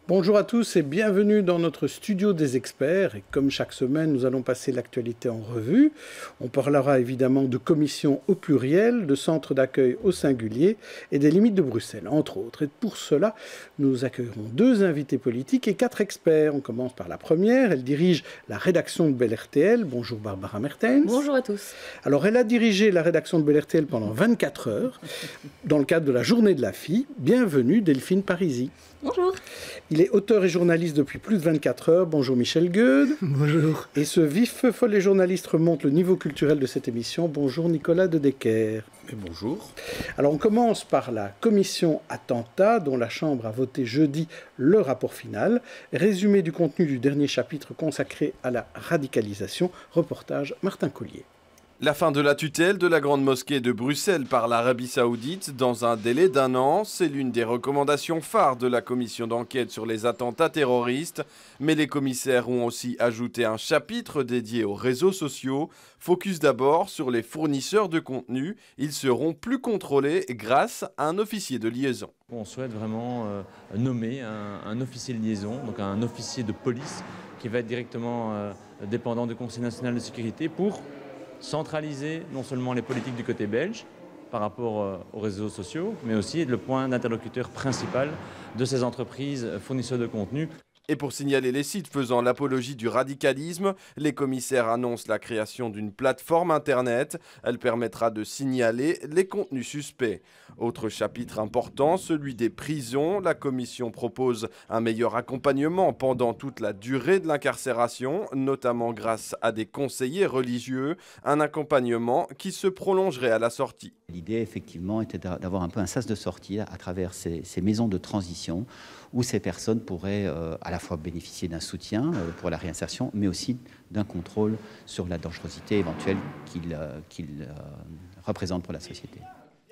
Bonjour à tous et bienvenue dans notre studio des experts. Et comme chaque semaine, nous allons passer l'actualité en revue. On parlera évidemment de commissions au pluriel, de centres d'accueil au singulier et des limites de Bruxelles, entre autres. Et pour cela, nous accueillerons 2 invités politiques et 4 experts. On commence par la première. Elle dirige la rédaction de Bel RTL. Bonjour Barbara Mertens. Bonjour à tous. Alors, elle a dirigé la rédaction de Bel RTL pendant 24 heures dans le cadre de la Journée de la fille. Bienvenue Delphine Parisi. Bonjour. Il est auteur et journaliste depuis plus de 24 heures. Bonjour Michel Gueude. Bonjour. Et ce vif feu les journalistes remonte le niveau culturel de cette émission. Bonjour Nicolas de Decker. Et bonjour. Alors on commence par la commission attentat dont la Chambre a voté jeudi le rapport final. Résumé du contenu du dernier chapitre consacré à la radicalisation. Reportage Martin Collier. La fin de la tutelle de la Grande Mosquée de Bruxelles par l'Arabie Saoudite dans un délai d'1 an, c'est l'une des recommandations phares de la commission d'enquête sur les attentats terroristes. Mais les commissaires ont aussi ajouté un chapitre dédié aux réseaux sociaux. Focus d'abord sur les fournisseurs de contenu. Ils seront plus contrôlés grâce à un officier de liaison. On souhaite vraiment nommer un officier de liaison, donc un officier de police qui va être directement dépendant du Conseil national de sécurité pour centraliser non seulement les politiques du côté belge par rapport aux réseaux sociaux, mais aussi être le point d'interlocuteur principal de ces entreprises fournisseurs de contenu. Et pour signaler les sites faisant l'apologie du radicalisme, les commissaires annoncent la création d'une plateforme Internet. Elle permettra de signaler les contenus suspects. Autre chapitre important, celui des prisons. La commission propose un meilleur accompagnement pendant toute la durée de l'incarcération, notamment grâce à des conseillers religieux. Un accompagnement qui se prolongerait à la sortie. L'idée, effectivement, était d'avoir un peu un sas de sortie à travers ces maisons de transition où ces personnes pourraient à la fois bénéficier d'un soutien pour la réinsertion, mais aussi d'un contrôle sur la dangerosité éventuelle qu'ils représentent pour la société.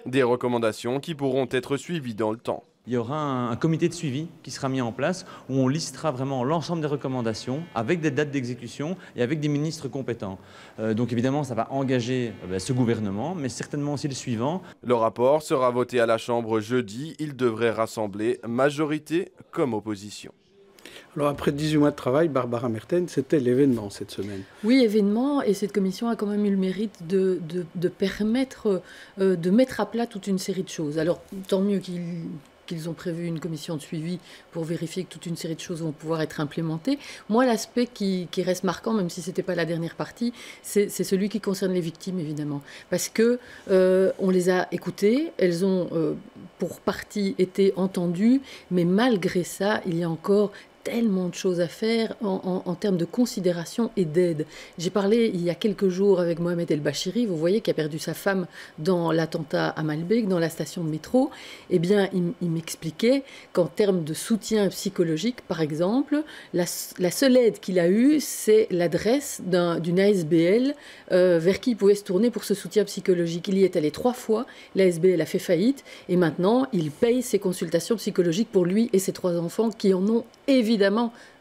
Des recommandations qui pourront être suivies dans le temps. Il y aura un comité de suivi qui sera mis en place où on listera vraiment l'ensemble des recommandations avec des dates d'exécution et avec des ministres compétents. Donc évidemment, ça va engager ce gouvernement, mais certainement aussi le suivant. Le rapport sera voté à la Chambre jeudi. Il devrait rassembler majorité comme opposition. Alors après 18 mois de travail, Barbara Mertens, c'était l'événement cette semaine. Oui, événement, et cette commission a quand même eu le mérite de permettre de mettre à plat toute une série de choses. Alors tant mieux qu'ils ont prévu une commission de suivi pour vérifier que toute une série de choses vont pouvoir être implémentées. Moi, l'aspect qui reste marquant, même si ce n'était pas la dernière partie, c'est celui qui concerne les victimes, évidemment. Parce que on les a écoutées, elles ont pour partie été entendues, mais malgré ça, il y a encore tellement de choses à faire en termes de considération et d'aide. J'ai parlé il y a quelques jours avec Mohamed El Bachiri, vous voyez, qui a perdu sa femme dans l'attentat à Malbec, dans la station de métro. Eh bien, il m'expliquait qu'en termes de soutien psychologique, par exemple, la seule aide qu'il a eue, c'est l'adresse d'une ASBL vers qui il pouvait se tourner pour ce soutien psychologique. Il y est allé 3 fois, l'ASBL a fait faillite, et maintenant, il paye ses consultations psychologiques pour lui et ses 3 enfants qui en ont évidemment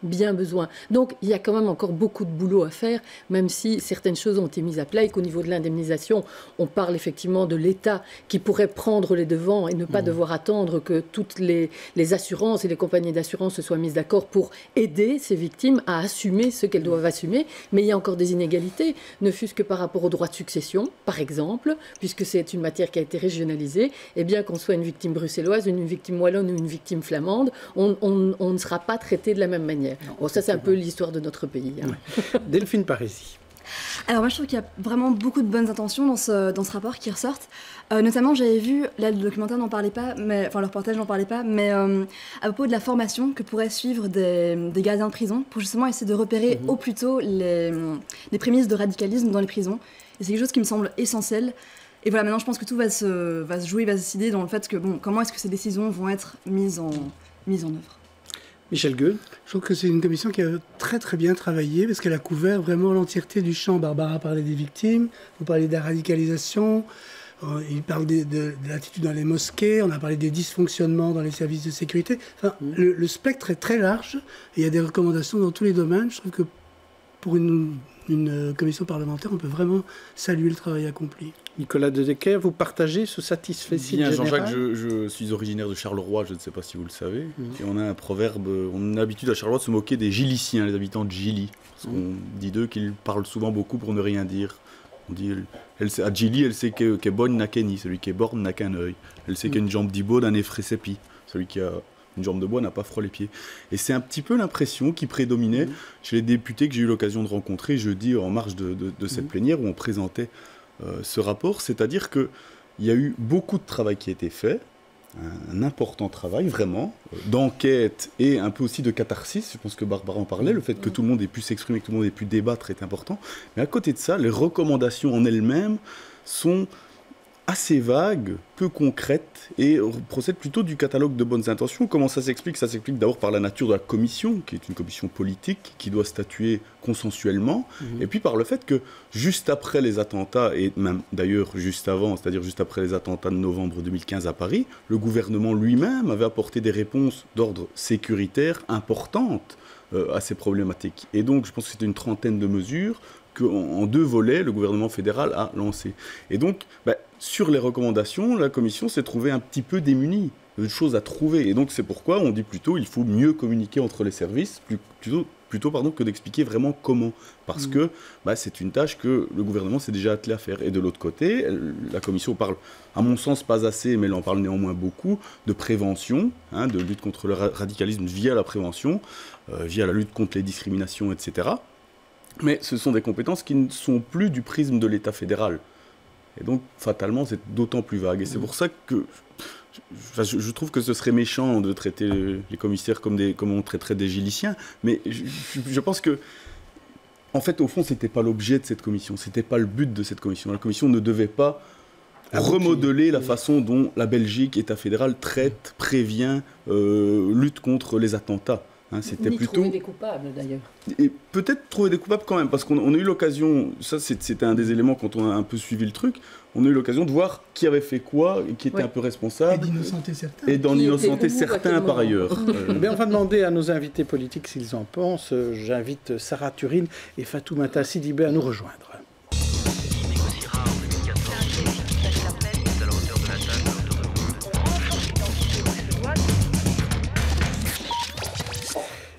bien besoin. Donc, il y a quand même encore beaucoup de boulot à faire, même si certaines choses ont été mises à plat et qu'au niveau de l'indemnisation, on parle effectivement de l'État qui pourrait prendre les devants et ne pas devoir attendre que toutes les assurances et les compagnies d'assurance se soient mises d'accord pour aider ces victimes à assumer ce qu'elles doivent assumer. Mais il y a encore des inégalités, ne fût-ce que par rapport au droit de succession, par exemple, puisque c'est une matière qui a été régionalisée, et bien qu'on soit une victime bruxelloise, une victime wallonne ou une victime flamande, on ne sera pas traité de la même manière. Bon, ça, c'est un peu l'histoire de notre pays. Hein. Ouais. Delphine Parisi. Alors moi, je trouve qu'il y a vraiment beaucoup de bonnes intentions dans ce rapport qui ressortent. Notamment, j'avais vu, là, le documentaire n'en parlait pas, le reportage n'en parlait pas, mais à propos de la formation que pourraient suivre des gardiens de prison pour justement essayer de repérer au plus tôt les prémices de radicalisme dans les prisons. Et c'est quelque chose qui me semble essentiel. Et voilà, maintenant, je pense que tout va se jouer, va se décider dans le fait que, bon, comment est-ce que ces décisions vont être mises en œuvre. Michel Gueude. Je trouve que c'est une commission qui a très très bien travaillé parce qu'elle a couvert vraiment l'entièreté du champ. Barbara parlait des victimes, vous parlez de la radicalisation, il parle de l'attitude dans les mosquées, on a parlé des dysfonctionnements dans les services de sécurité. Enfin, le spectre est très large et il y a des recommandations dans tous les domaines. Je trouve que pour une commission parlementaire, on peut vraiment saluer le travail accompli. Nicolas De Decker, vous partagez ce satisfait général? Jean-Jacques, je suis originaire de Charleroi, je ne sais pas si vous le savez. Et on a un proverbe, on a l'habitude à Charleroi de se moquer des Giliciens, les habitants de Gilly. Parce qu'on dit d'eux qu'ils parlent souvent beaucoup pour ne rien dire. On dit, à Gilly, elle sait qu'est bonne n'a qu'un nid, celui qui est borne n'a qu'un œil. Elle sait qu'une jambe d'Ibo d'un effray sépi, celui qui a une jambe de bois n'a pas froid les pieds. Et c'est un petit peu l'impression qui prédominait chez les députés que j'ai eu l'occasion de rencontrer jeudi en marge de cette plénière où on présentait ce rapport. C'est-à-dire qu'il y a eu beaucoup de travail qui a été fait, un important travail vraiment, d'enquête et un peu aussi de catharsis. Je pense que Barbara en parlait, le fait que tout le monde ait pu s'exprimer, que tout le monde ait pu débattre est important. Mais à côté de ça, les recommandations en elles-mêmes sont assez vague, peu concrète et procède plutôt du catalogue de bonnes intentions. Comment ça s'explique? Ça s'explique d'abord par la nature de la commission, qui est une commission politique, qui doit statuer consensuellement, et puis par le fait que juste après les attentats, et même d'ailleurs juste avant, c'est-à-dire juste après les attentats de novembre 2015 à Paris, le gouvernement lui-même avait apporté des réponses d'ordre sécuritaire importantes à ces problématiques. Et donc je pense que c'était une trentaine de mesures qu'en 2 volets, le gouvernement fédéral a lancé. Et donc, sur les recommandations, la Commission s'est trouvée un petit peu démunie de choses à trouver. Et donc, c'est pourquoi on dit plutôt qu'il faut mieux communiquer entre les services, plutôt que d'expliquer vraiment comment. Parce que c'est une tâche que le gouvernement s'est déjà attelé à faire. Et de l'autre côté, la Commission parle, à mon sens, pas assez, mais elle en parle néanmoins beaucoup, de prévention, de lutte contre le radicalisme via la prévention, via la lutte contre les discriminations, etc. Mais ce sont des compétences qui ne sont plus du prisme de l'État fédéral. Et donc, fatalement, c'est d'autant plus vague. Et c'est pour ça que je trouve que ce serait méchant de traiter les commissaires comme on traiterait des Giliciens. Mais je pense que, en fait, au fond, ce n'était pas l'objet de cette commission. Ce n'était pas le but de cette commission. La commission ne devait pas remodeler la façon dont la Belgique, État fédéral, traite, prévient, lutte contre les attentats. C'était Ni plutôt... trouver des coupables, d'ailleurs. Et peut-être trouver des coupables quand même, parce qu'on a eu l'occasion, ça c'était un des éléments quand on a un peu suivi le truc, on a eu l'occasion de voir qui avait fait quoi, et qui était un peu responsable. Et d'innocenter certains. Et d'en innocenter certains par ailleurs. Mais on va demander à nos invités politiques s'ils en pensent. J'invite Sarah Turine et Fatoumata Sidibé à nous rejoindre.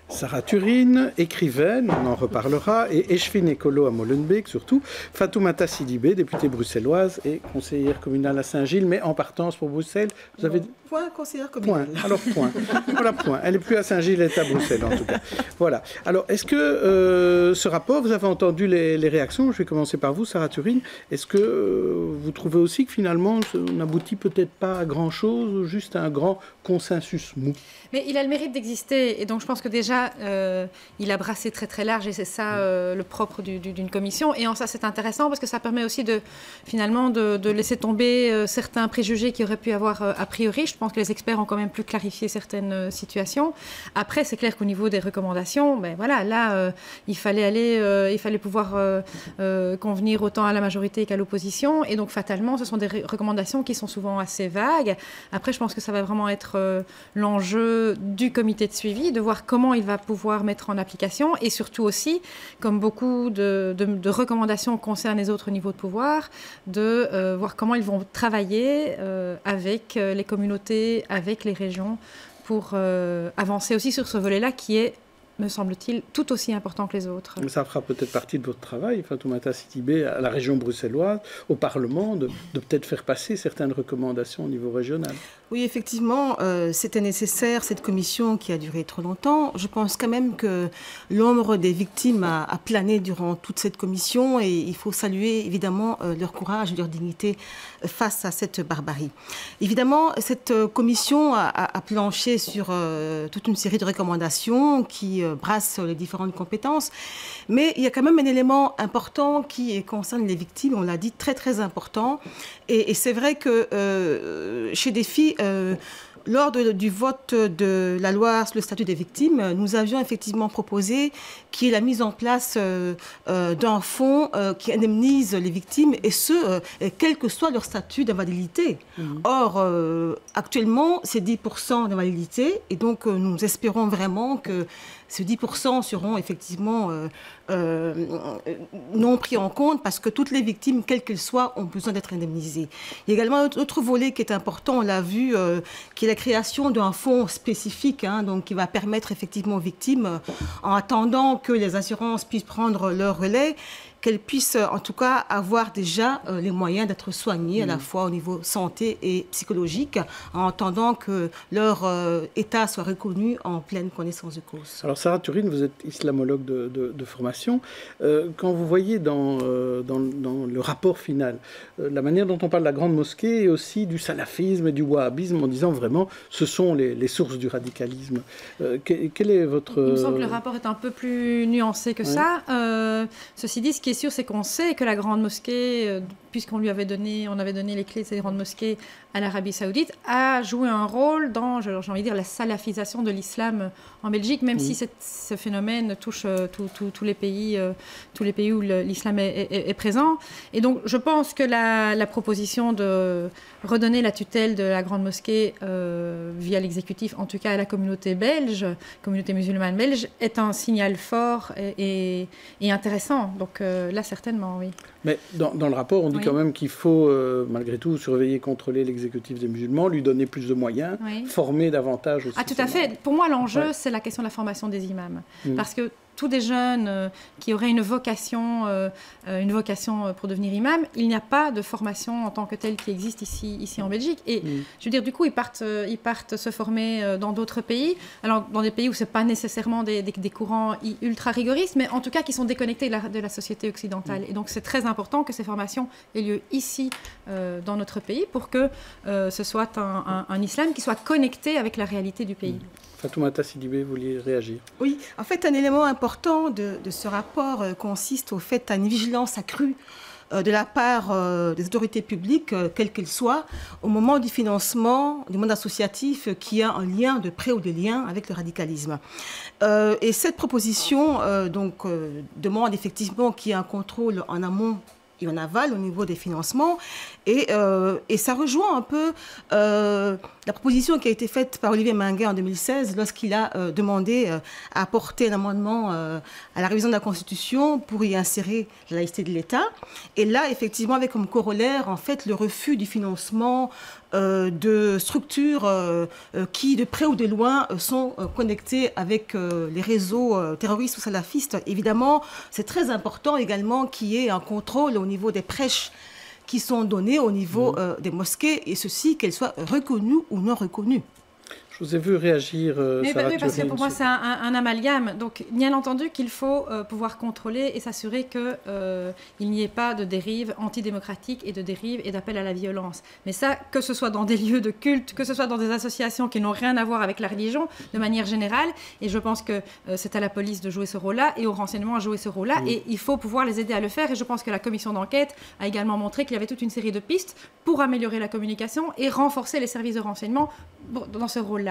Sarah Turine, écrivaine, on en reparlera, et Eshfin Ekolo à Molenbeek surtout, Fatoumata Sidibé, députée bruxelloise et conseillère communale à Saint-Gilles, mais en partance pour Bruxelles. Vous avez... Point, conseillère communale. Point, alors point. Voilà, point. Elle n'est plus à Saint-Gilles, elle est à Bruxelles en tout cas. Voilà. Alors, est-ce que ce rapport, vous avez entendu les réactions? Je vais commencer par vous, Sarah Turine. Est-ce que vous trouvez aussi que finalement, on n'aboutit peut-être pas à grand-chose, juste à un grand consensus mou? Mais il a le mérite d'exister, et donc je pense que déjà, il a brassé très très large, et c'est ça le propre d'une commission. Et en ça, c'est intéressant parce que ça permet aussi finalement de laisser tomber certains préjugés qu'il y aurait pu avoir a priori. Je pense que les experts ont quand même pu clarifier certaines situations. Après, c'est clair qu'au niveau des recommandations, voilà, là, il fallait pouvoir convenir autant à la majorité qu'à l'opposition. Et donc, fatalement, ce sont des recommandations qui sont souvent assez vagues. Après, je pense que ça va vraiment être l'enjeu du comité de suivi, de voir comment il va pouvoir mettre en application, et surtout aussi, comme beaucoup de recommandations concernent les autres niveaux de pouvoir, de voir comment ils vont travailler avec les communautés, avec les régions, pour avancer aussi sur ce volet-là qui est, me semble-t-il, tout aussi important que les autres. Ça fera peut-être partie de votre travail, Fatoumata Sidibé, à la région bruxelloise, au Parlement, de peut-être faire passer certaines recommandations au niveau régional. Oui, effectivement, c'était nécessaire, cette commission qui a duré trop longtemps. Je pense quand même que l'ombre des victimes a plané durant toute cette commission, et il faut saluer évidemment leur courage et leur dignité face à cette barbarie. Évidemment, cette commission a planché sur toute une série de recommandations qui brassent les différentes compétences, mais il y a quand même un élément important qui concerne les victimes, on l'a dit, très très important, et c'est vrai que chez DEFI, lors du vote de la loi sur le statut des victimes, nous avions effectivement proposé qu'il y ait la mise en place d'un fonds qui indemnise les victimes, et ce, quel que soit leur statut d'invalidité. Or, actuellement, c'est 10% d'invalidité, et donc nous espérons vraiment que ces 10% seront effectivement non pris en compte parce que toutes les victimes, quelles qu'elles soient, ont besoin d'être indemnisées. Il y a également un autre volet qui est important, on l'a vu, qui est la création d'un fonds spécifique, donc qui va permettre effectivement aux victimes, en attendant que les assurances puissent prendre leur relais, qu'elles puissent en tout cas avoir déjà les moyens d'être soignées à la fois au niveau santé et psychologique, en attendant que leur état soit reconnu en pleine connaissance de cause. Alors Sarah Turin, vous êtes islamologue de formation. Quand vous voyez dans le rapport final la manière dont on parle de la grande mosquée et aussi du salafisme et du wahhabisme en disant vraiment ce sont les sources du radicalisme, quel est votre... Il me semble que le rapport est un peu plus nuancé que ça. Ceci dit, ce qui est sûr, c'est qu'on sait que la grande mosquée, puisqu'on lui avait donné, on avait donné les clés de cette grande mosquée à l'Arabie Saoudite, a joué un rôle dans, j'ai envie de dire, la salafisation de l'islam en Belgique, même si ce phénomène touche tous les pays où l'islam est présent. Et donc, je pense que la proposition de redonner la tutelle de la grande mosquée via l'exécutif, en tout cas à la communauté belge, communauté musulmane belge, est un signal fort et intéressant. Donc là, certainement, oui. Mais dans le rapport, on dit quand même qu'il faut, malgré tout, surveiller, contrôler l'exécutif des musulmans, lui donner plus de moyens, former davantage aussi. Ah, tout à fait. Pour moi, l'enjeu, c'est la question de la formation des imams. Parce que tous des jeunes qui auraient une vocation pour devenir imam, il n'y a pas de formation en tant que telle qui existe ici en Belgique. Et je veux dire, du coup, ils partent se former dans d'autres pays. Alors, dans des pays où ce n'est pas nécessairement des courants ultra rigoristes, mais en tout cas qui sont déconnectés de la société occidentale. Et donc, c'est très important que ces formations aient lieu ici, dans notre pays, pour que ce soit un islam qui soit connecté avec la réalité du pays. Fatoumata Sidibé, vous vouliez réagir? Oui, en fait, un élément important de ce rapport consiste au fait à une vigilance accrue de la part des autorités publiques, quelles qu'elles soient, au moment du financement du monde associatif qui a un lien de près ou de lien avec le radicalisme. Et cette proposition demande effectivement qu'il y ait un contrôle en amont et en aval au niveau des financements. Et ça rejoint un peu la proposition qui a été faite par Olivier Minguet en 2016 lorsqu'il a demandé à apporter un amendement à la révision de la Constitution pour y insérer la laïcité de l'État. Et là, effectivement, avec comme corollaire, en fait, le refus du financement de structures qui, de près ou de loin, sont connectées avec les réseaux terroristes ou salafistes. Évidemment, c'est très important également qu'il y ait un contrôle au niveau des prêches qui sont données au niveau des mosquées, et ceci, qu'elles soient reconnues ou non reconnues. Je vous ai vu réagir, Sarah oui, parce que Turin, pour moi, c'est un amalgame. Donc, bien entendu qu'il faut pouvoir contrôler et s'assurer qu'il n'y ait pas de dérive antidémocratique et de dérive et d'appel à la violence. Mais ça, que ce soit dans des lieux de culte, que ce soit dans des associations qui n'ont rien à voir avec la religion, de manière générale, et je pense que c'est à la police de jouer ce rôle-là et au renseignement à jouer ce rôle-là, et il faut pouvoir les aider à le faire. Et je pense que la commission d'enquête a également montré qu'il y avait toute une série de pistes pour améliorer la communication et renforcer les services de renseignement dans ce rôle-là.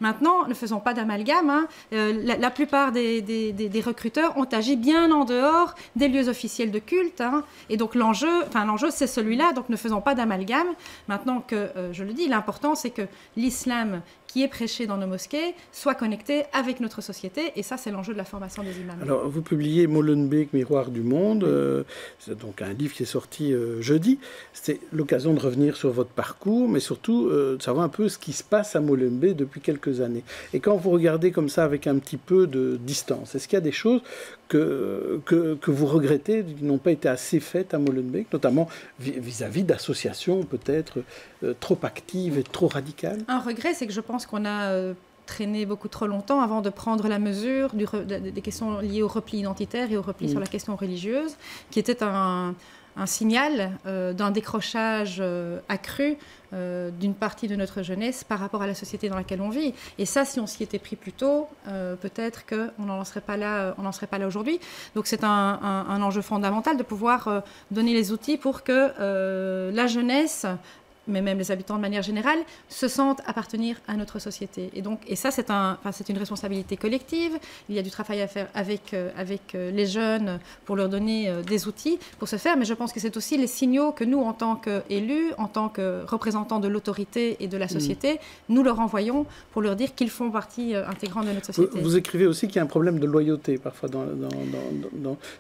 Maintenant, ne faisons pas d'amalgame. La plupart des recruteurs ont agi bien en dehors des lieux officiels de culte. Et donc l'enjeu, c'est celui-là. Donc ne faisons pas d'amalgame. Maintenant que, je le dis, l'important, c'est que l'islam qui est prêché dans nos mosquées soit connecté avec notre société. Et ça, c'est l'enjeu de la formation des imams. Alors, vous publiez Molenbeek, Miroir du monde. C'est donc un livre qui est sorti jeudi. C'est l'occasion de revenir sur votre parcours, mais surtout de savoir un peu ce qui se passe à Molenbeek depuis quelques années. Et quand vous regardez comme ça avec un petit peu de distance, est-ce qu'il y a des choses que vous regrettez qui n'ont pas été assez faites à Molenbeek, notamment vis-à-vis d'associations peut-être trop actives et trop radicales? Un regret, c'est que je pense qu'on a traîné beaucoup trop longtemps avant de prendre la mesure des questions liées au repli identitaire et au repli sur la question religieuse, qui était un signal d'un décrochage accru d'une partie de notre jeunesse par rapport à la société dans laquelle on vit. Et ça, si on s'y était pris plus tôt, peut-être qu'on n'en serait pas là aujourd'hui. Donc c'est un enjeu fondamental de pouvoir donner les outils pour que la jeunesse mais même les habitants de manière générale, se sentent appartenir à notre société. Et ça, c'est une responsabilité collective. Il y a du travail à faire avec les jeunes pour leur donner des outils pour se faire, mais je pense que c'est aussi les signaux que nous, en tant qu'élus, en tant que représentants de l'autorité et de la société, nous leur envoyons pour leur dire qu'ils font partie intégrante de notre société. Vous écrivez aussi qu'il y a un problème de loyauté parfois dans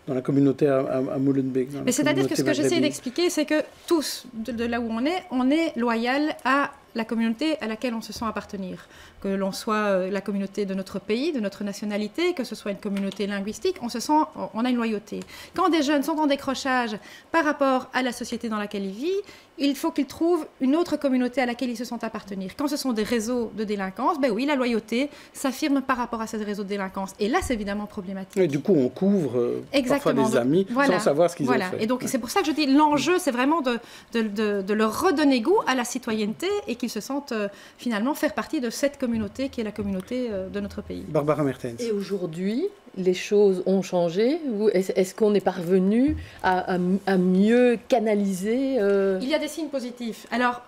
la communauté à Molenbeek. Mais c'est-à-dire que ce que j'essaie d'expliquer, c'est que tous, de là où on est loyal à la communauté à laquelle on se sent appartenir. Que l'on soit la communauté de notre pays, de notre nationalité, que ce soit une communauté linguistique, on a une loyauté. Quand des jeunes sont en décrochage par rapport à la société dans laquelle ils vivent, il faut qu'ils trouvent une autre communauté à laquelle ils se sentent appartenir. Quand ce sont des réseaux de délinquance, ben oui, la loyauté s'affirme par rapport à ces réseaux de délinquance. Et là, c'est évidemment problématique. Et du coup, on couvre parfois des amis sans savoir ce qu'ils ont fait. Et donc, c'est pour ça que je dis, l'enjeu, c'est vraiment de leur redonner goût à la citoyenneté et qu'ils se sentent finalement faire partie de cette communauté qui est la communauté de notre pays. Barbara Mertens. Et aujourd'hui, les choses ont changé? Est-ce qu'on est parvenu à mieux canaliser Il y a des signes positifs. Alors,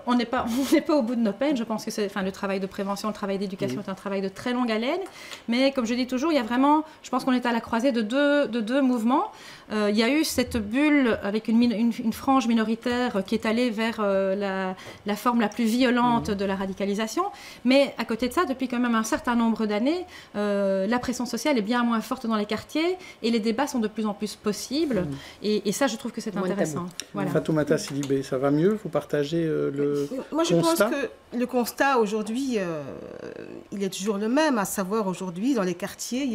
on n'est pas au bout de nos peines. Je pense que le travail de prévention, le travail d'éducation est un travail de très longue haleine. Mais comme je dis toujours, il y a vraiment, je pense qu'on est à la croisée de deux mouvements. Il y a eu cette bulle avec une frange minoritaire qui est allée vers la forme la plus violente de la radicalisation. Mais à côté de ça, depuis quand même un certain nombre d'années, la pression sociale est bien moins forte dans les quartiers et les débats sont de plus en plus possibles. Et ça, je trouve que c'est intéressant. Voilà. Fatoumata Sidibé, ça va mieux? Vous partagez le Moi, je constat? pense que le constat aujourd'hui, il est toujours le même, à savoir aujourd'hui, dans les quartiers, il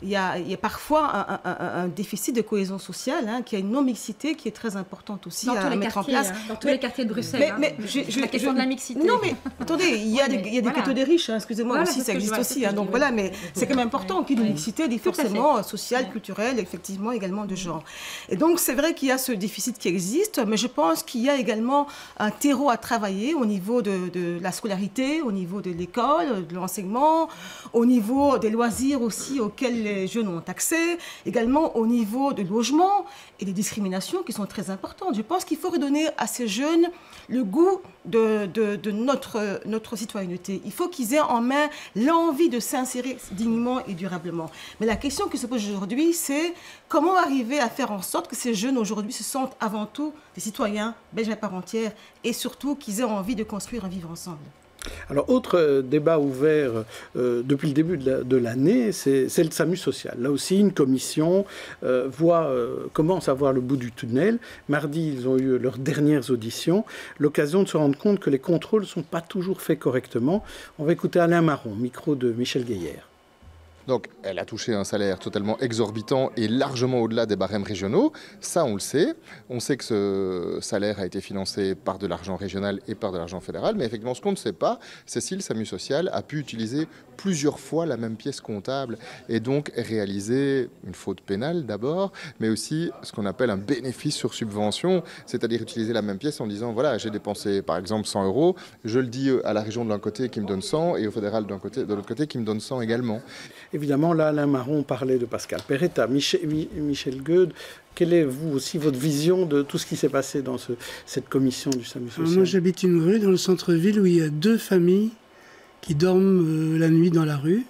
y a parfois un déficit de cohésion sociale, qui a une non-mixité qui est très importante aussi à mettre en place. Dans tous les quartiers de Bruxelles. Mais la question de la mixité. Non, mais attendez, il y a des quartiers des riches, excusez-moi, aussi, ça existe aussi. Donc voilà, mais c'est quand même important qu'il y ait une mixité, forcément sociale, culturelle, effectivement, également de genre. Et donc, c'est vrai qu'il y a ce déficit qui existe, mais je pense qu'il y a également un terreau à travailler au niveau de la scolarité, au niveau de l'école, de l'enseignement, au niveau des loisirs aussi auxquels les jeunes ont accès, également au niveau de logement et des discriminations qui sont très importantes. Je pense qu'il faut redonner à ces jeunes le goût de notre citoyenneté. Il faut qu'ils aient en main l'envie de s'insérer dignement et durablement. Mais la question qui se pose aujourd'hui, c'est comment arriver à faire en sorte que ces jeunes aujourd'hui se sentent avant tout des citoyens belges à part entière et surtout qu'ils aient envie de construire un vivre ensemble. Alors, autre débat ouvert depuis le début de l'année, c'est le SAMU social. Là aussi, une commission commence à voir le bout du tunnel. Mardi, ils ont eu leurs dernières auditions. L'occasion de se rendre compte que les contrôles ne sont pas toujours faits correctement. On va écouter Alain Marron, micro de Michel Gaillère. Donc, elle a touché un salaire totalement exorbitant et largement au-delà des barèmes régionaux. Ça, on le sait. On sait que ce salaire a été financé par de l'argent régional et par de l'argent fédéral. Mais effectivement, ce qu'on ne sait pas, c'est si le SAMU social a pu utiliser plusieurs fois la même pièce comptable et donc réaliser une faute pénale d'abord, mais aussi ce qu'on appelle un bénéfice sur subvention, c'est-à-dire utiliser la même pièce en disant, voilà, j'ai dépensé par exemple 100 €, je le dis à la région de l'un côté qui me donne 100 et au fédéral de l'autre côté qui me donne 100 également. Évidemment, là, Alain Marron parlait de Pascal Perretta. Michel Gueud, quelle est, vous aussi, votre vision de tout ce qui s'est passé dans cette commission du SAMU social? Moi, j'habite une rue dans le centre-ville où il y a 2 familles qui dorment la nuit dans la rue.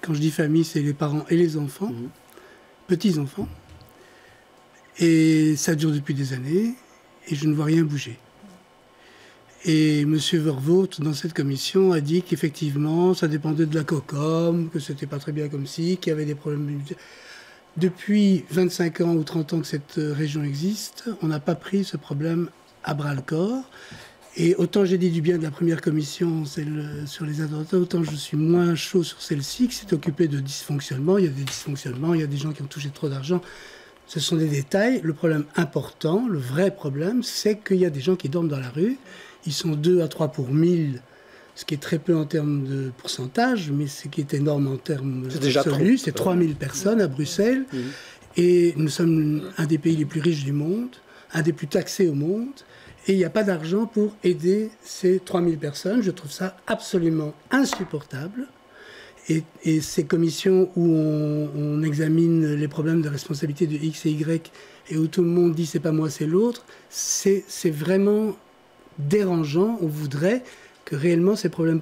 Quand je dis famille, c'est les parents et les enfants, petits-enfants. Et ça dure depuis des années, et je ne vois rien bouger. Et M. Vervoort, dans cette commission, a dit qu'effectivement, ça dépendait de la COCOM, que c'était pas très bien comme ci, qu'il y avait des problèmes. Depuis 25 ans ou 30 ans que cette région existe, on n'a pas pris ce problème à bras-le-corps. Et autant j'ai dit du bien de la première commission, celle sur les attentats, autant je suis moins chaud sur celle-ci, qui s'est occupée de dysfonctionnements. Il y a des dysfonctionnements, il y a des gens qui ont touché trop d'argent. Ce sont des détails. Le problème important, le vrai problème, c'est qu'il y a des gens qui dorment dans la rue. Ils sont 2 à 3 pour 1000, ce qui est très peu en termes de pourcentage, mais ce qui est énorme en termes absolus. C'est 3000 personnes à Bruxelles. Et nous sommes un des pays les plus riches du monde, un des plus taxés au monde. Et il n'y a pas d'argent pour aider ces 3000 personnes. Je trouve ça absolument insupportable. Et ces commissions où on examine les problèmes de responsabilité de X et Y et où tout le monde dit c'est pas moi, c'est l'autre, c'est vraiment dérangeant. On voudrait que réellement ces problèmes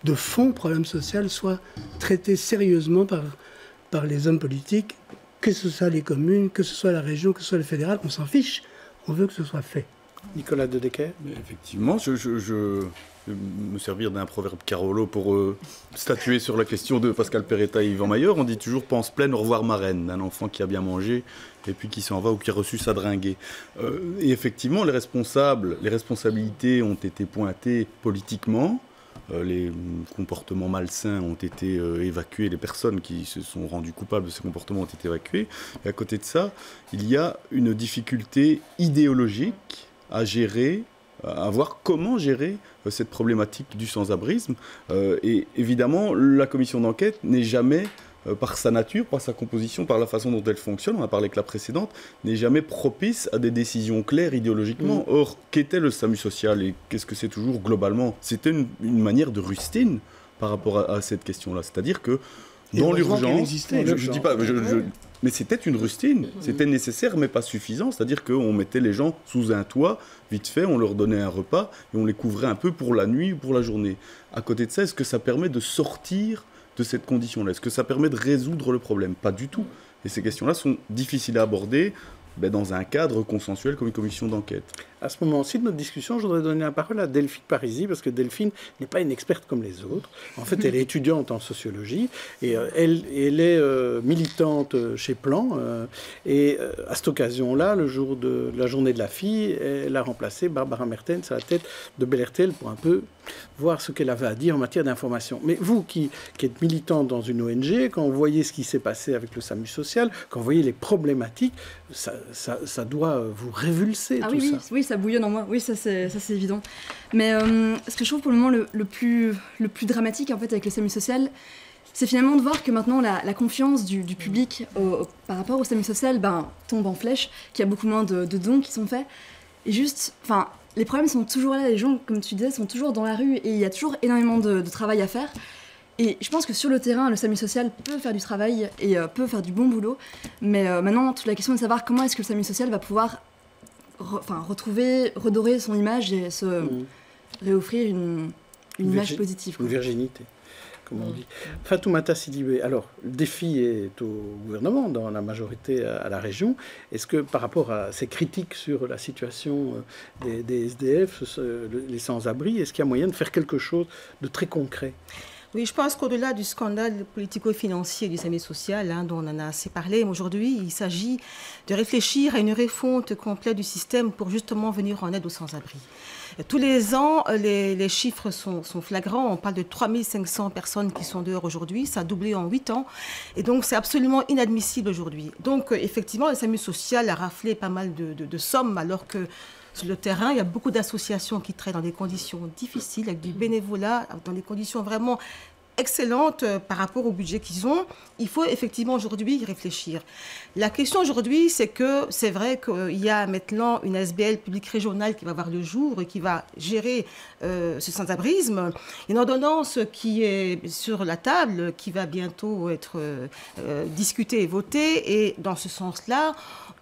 de fond, problèmes sociaux, soient traités sérieusement par les hommes politiques, que ce soit les communes, que ce soit la région, que ce soit le fédéral. On s'en fiche, on veut que ce soit fait. Nicolas de Decker. Effectivement, je vais me servir d'un proverbe Carolo pour statuer sur la question de Pascal Perretta et Yvan Mailleur. On dit toujours « pense pleine, au revoir marraine », d'un enfant qui a bien mangé et puis qui s'en va ou qui a reçu sa dringuée. Et effectivement, les responsabilités ont été pointées politiquement. Les comportements malsains ont été évacués, les personnes qui se sont rendues coupables de ces comportements ont été évacuées. Et à côté de ça, il y a une difficulté idéologique à gérer, à voir comment gérer cette problématique du sans-abrisme. Et évidemment, la commission d'enquête n'est jamais, par sa nature, par sa composition, par la façon dont elle fonctionne, on a parlé avec la précédente, n'est jamais propice à des décisions claires idéologiquement. Or, qu'était le SAMU social et qu'est-ce que c'est toujours globalement? C'était une manière de rustine par rapport à cette question-là. C'est-à-dire que dans l'urgence, je dis pas, mais c'était une rustine, c'était nécessaire mais pas suffisant, c'est-à-dire qu'on mettait les gens sous un toit, vite fait, on leur donnait un repas et on les couvrait un peu pour la nuit ou pour la journée. À côté de ça, est-ce que ça permet de sortir de cette condition-là? Est-ce que ça permet de résoudre le problème? Pas du tout. Et ces questions-là sont difficiles à aborder dans un cadre consensuel comme une commission d'enquête. À ce moment-ci de notre discussion, je voudrais donner la parole à Delphine Parisi, parce que Delphine n'est pas une experte comme les autres. En fait, elle est étudiante en sociologie, et elle est militante chez Plan. Et à cette occasion-là, le jour de la journée de la fille, elle a remplacé Barbara Mertens à la tête de Bel-RTL pour un peu voir ce qu'elle avait à dire en matière d'information. Mais vous, qui êtes militante dans une ONG, quand vous voyez ce qui s'est passé avec le SAMU social, quand vous voyez les problématiques, ça doit vous révulser, tout ça. Oui, ça bouillonne en moi. Oui, ça c'est évident. Mais ce que je trouve pour le moment le plus dramatique en fait avec le SAMU social, c'est finalement de voir que maintenant la confiance du public par rapport au SAMU social tombe en flèche, qu'il y a beaucoup moins de dons qui sont faits. Et juste, les problèmes sont toujours là, les gens, comme tu disais, sont toujours dans la rue et il y a toujours énormément de travail à faire. Et je pense que sur le terrain, le SAMU social peut faire du travail et peut faire du bon boulot. Mais maintenant, toute la question est de savoir comment est-ce que le SAMU social va pouvoir redorer son image et se réoffrir une image positive. Une virginité, comme on dit. Fatoumata Sidibé, alors, le défi est au gouvernement, dans la majorité à la région. Est-ce que par rapport à ces critiques sur la situation des SDF, les sans-abri, est-ce qu'il y a moyen de faire quelque chose de très concret ? Oui, je pense qu'au-delà du scandale politico-financier du SAMU social, dont on en a assez parlé, aujourd'hui, il s'agit de réfléchir à une refonte complète du système pour justement venir en aide aux sans-abri. Tous les ans, les chiffres sont flagrants. On parle de 3500 personnes qui sont dehors aujourd'hui. Ça a doublé en 8 ans. Et donc, c'est absolument inadmissible aujourd'hui. Donc, effectivement, le SAMU social a raflé pas mal de sommes, alors que sur le terrain, il y a beaucoup d'associations qui travaillent dans des conditions difficiles, avec du bénévolat, dans des conditions vraiment excellentes par rapport au budget qu'ils ont. Il faut effectivement aujourd'hui y réfléchir. La question aujourd'hui, c'est que c'est vrai qu'il y a maintenant une SBL publique régionale qui va voir le jour et qui va gérer ce sans-abrisme. Une ordonnance qui est sur la table, qui va bientôt être discutée et votée. Et dans ce sens-là,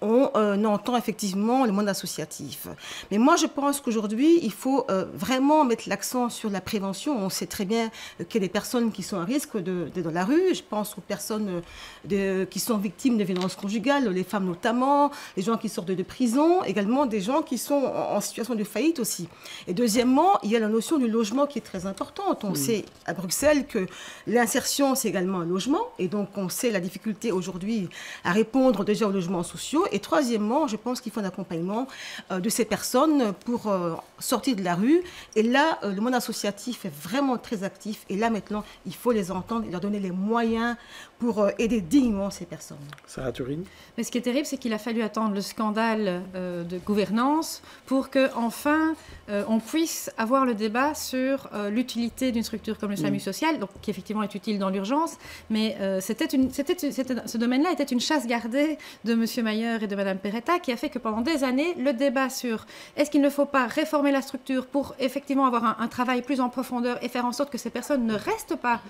on entend effectivement le monde associatif. Mais moi, je pense qu'aujourd'hui, il faut vraiment mettre l'accent sur la prévention. On sait très bien qu'il y a des personnes qui sont à risque d'être dans la rue. Je pense aux personnes qui sont victimes de violences conjugales, les femmes notamment, les gens qui sortent de prison, également des gens qui sont en situation de faillite aussi. Et deuxièmement, il y a la notion du logement qui est très importante. On sait à Bruxelles que l'insertion, c'est également un logement. Et donc, on sait la difficulté aujourd'hui à répondre déjà aux logements sociaux. Et troisièmement, je pense qu'il faut un accompagnement de ces personnes pour sortir de la rue. Et là, le monde associatif est vraiment très actif. Et là, maintenant, il faut les entendre et leur donner les moyens pour aider dignement ces personnes. Sarah Turin. Mais ce qui est terrible, c'est qu'il a fallu attendre le scandale de gouvernance pour qu'enfin on puisse avoir le débat sur l'utilité d'une structure comme le SAMU social, donc, qui effectivement est utile dans l'urgence. Mais ce domaine-là était une chasse gardée de M. Mailleur et de Mme Perretta, qui a fait que pendant des années, le débat sur est-ce qu'il ne faut pas réformer la structure pour effectivement avoir un travail plus en profondeur et faire en sorte que ces personnes ne restent pas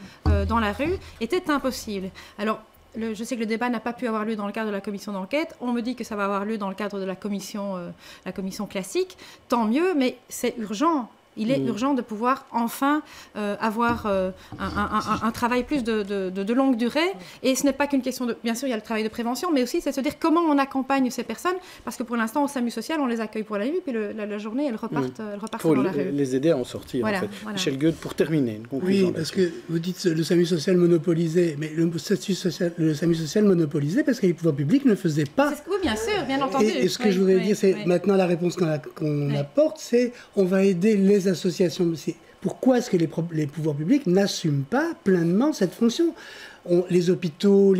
dans la rue était impossible. Alors, je sais que le débat n'a pas pu avoir lieu dans le cadre de la commission d'enquête. On me dit que ça va avoir lieu dans le cadre de la commission classique. Tant mieux, mais c'est urgent. Il est urgent de pouvoir enfin avoir un travail plus de longue durée. Et ce n'est pas qu'une question de... Bien sûr, il y a le travail de prévention, mais aussi c'est de se dire comment on accompagne ces personnes. Parce que pour l'instant, au SAMU social, on les accueille pour la nuit, puis la journée, elles repartent dans la rue. Pour les aider à en sortir, voilà, en fait. Voilà. Michel Goethe, pour terminer, une conclusion. Oui, parce que vous dites le SAMU social monopolisé, mais le SAMU social monopolisé parce que les pouvoirs publics ne le faisaient pas. Oui, bien sûr, bien entendu. Et ce que je voudrais dire, c'est maintenant la réponse qu'on apporte, c'est on va aider les associations. Pourquoi est-ce que les pouvoirs publics n'assument pas pleinement cette fonction? Les hôpitaux,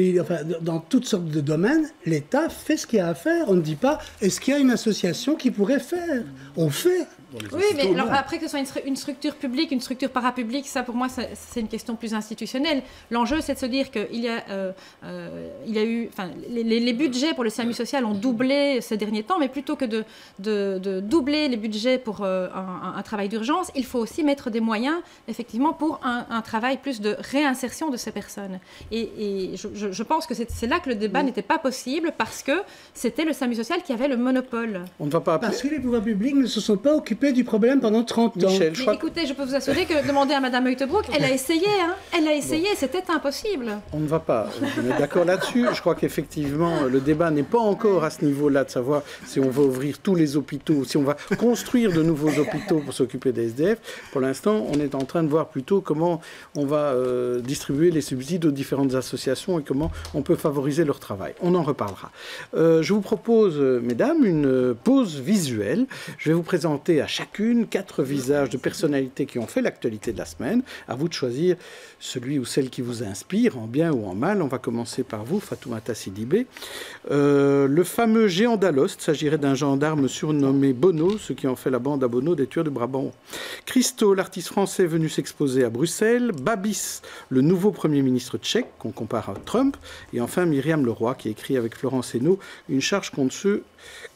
dans toutes sortes de domaines, l'État fait ce qu'il y a à faire. On ne dit pas, est-ce qu'il y a une association qui pourrait faire? On fait. Oui, mais alors, après que ce soit une structure publique, une structure parapublique, ça pour moi c'est une question plus institutionnelle. L'enjeu c'est de se dire qu'il y a eu, enfin, les budgets pour le SAMU social ont doublé ces derniers temps, mais plutôt que de doubler les budgets pour un travail d'urgence, il faut aussi mettre des moyens effectivement pour un travail plus de réinsertion de ces personnes. Et je pense que c'est là que le débat n'était pas possible parce que c'était le SAMU social qui avait le monopole. On ne va pas parce que les pouvoirs publics ne se sont pas occupés du problème pendant 30 ans. Michel, écoutez, je peux vous assurer que demander à Mme Heutebroek, elle a essayé, c'était impossible. On ne va pas, on est d'accord là-dessus. Je crois qu'effectivement, le débat n'est pas encore à ce niveau-là de savoir si on va ouvrir tous les hôpitaux, si on va construire de nouveaux hôpitaux pour s'occuper des SDF. Pour l'instant, on est en train de voir plutôt comment on va distribuer les subsides aux différentes associations et comment on peut favoriser leur travail. On en reparlera. Je vous propose, mesdames, une pause visuelle. Je vais vous présenter à chacune 4 visages de personnalités qui ont fait l'actualité de la semaine. À vous de choisir celui ou celle qui vous inspire, en bien ou en mal. On va commencer par vous, Fatoumata Sidibé. Le fameux géant d'Alost, s'agirait d'un gendarme surnommé Bono, ce qui en fait la bande à Bono des tueurs de Brabant. Christo, l'artiste français venu s'exposer à Bruxelles. Babis, le nouveau Premier ministre tchèque, qu'on compare à Trump. Et enfin, Myriam Leroy, qui écrit avec Florence Hainaut une charge contre ceux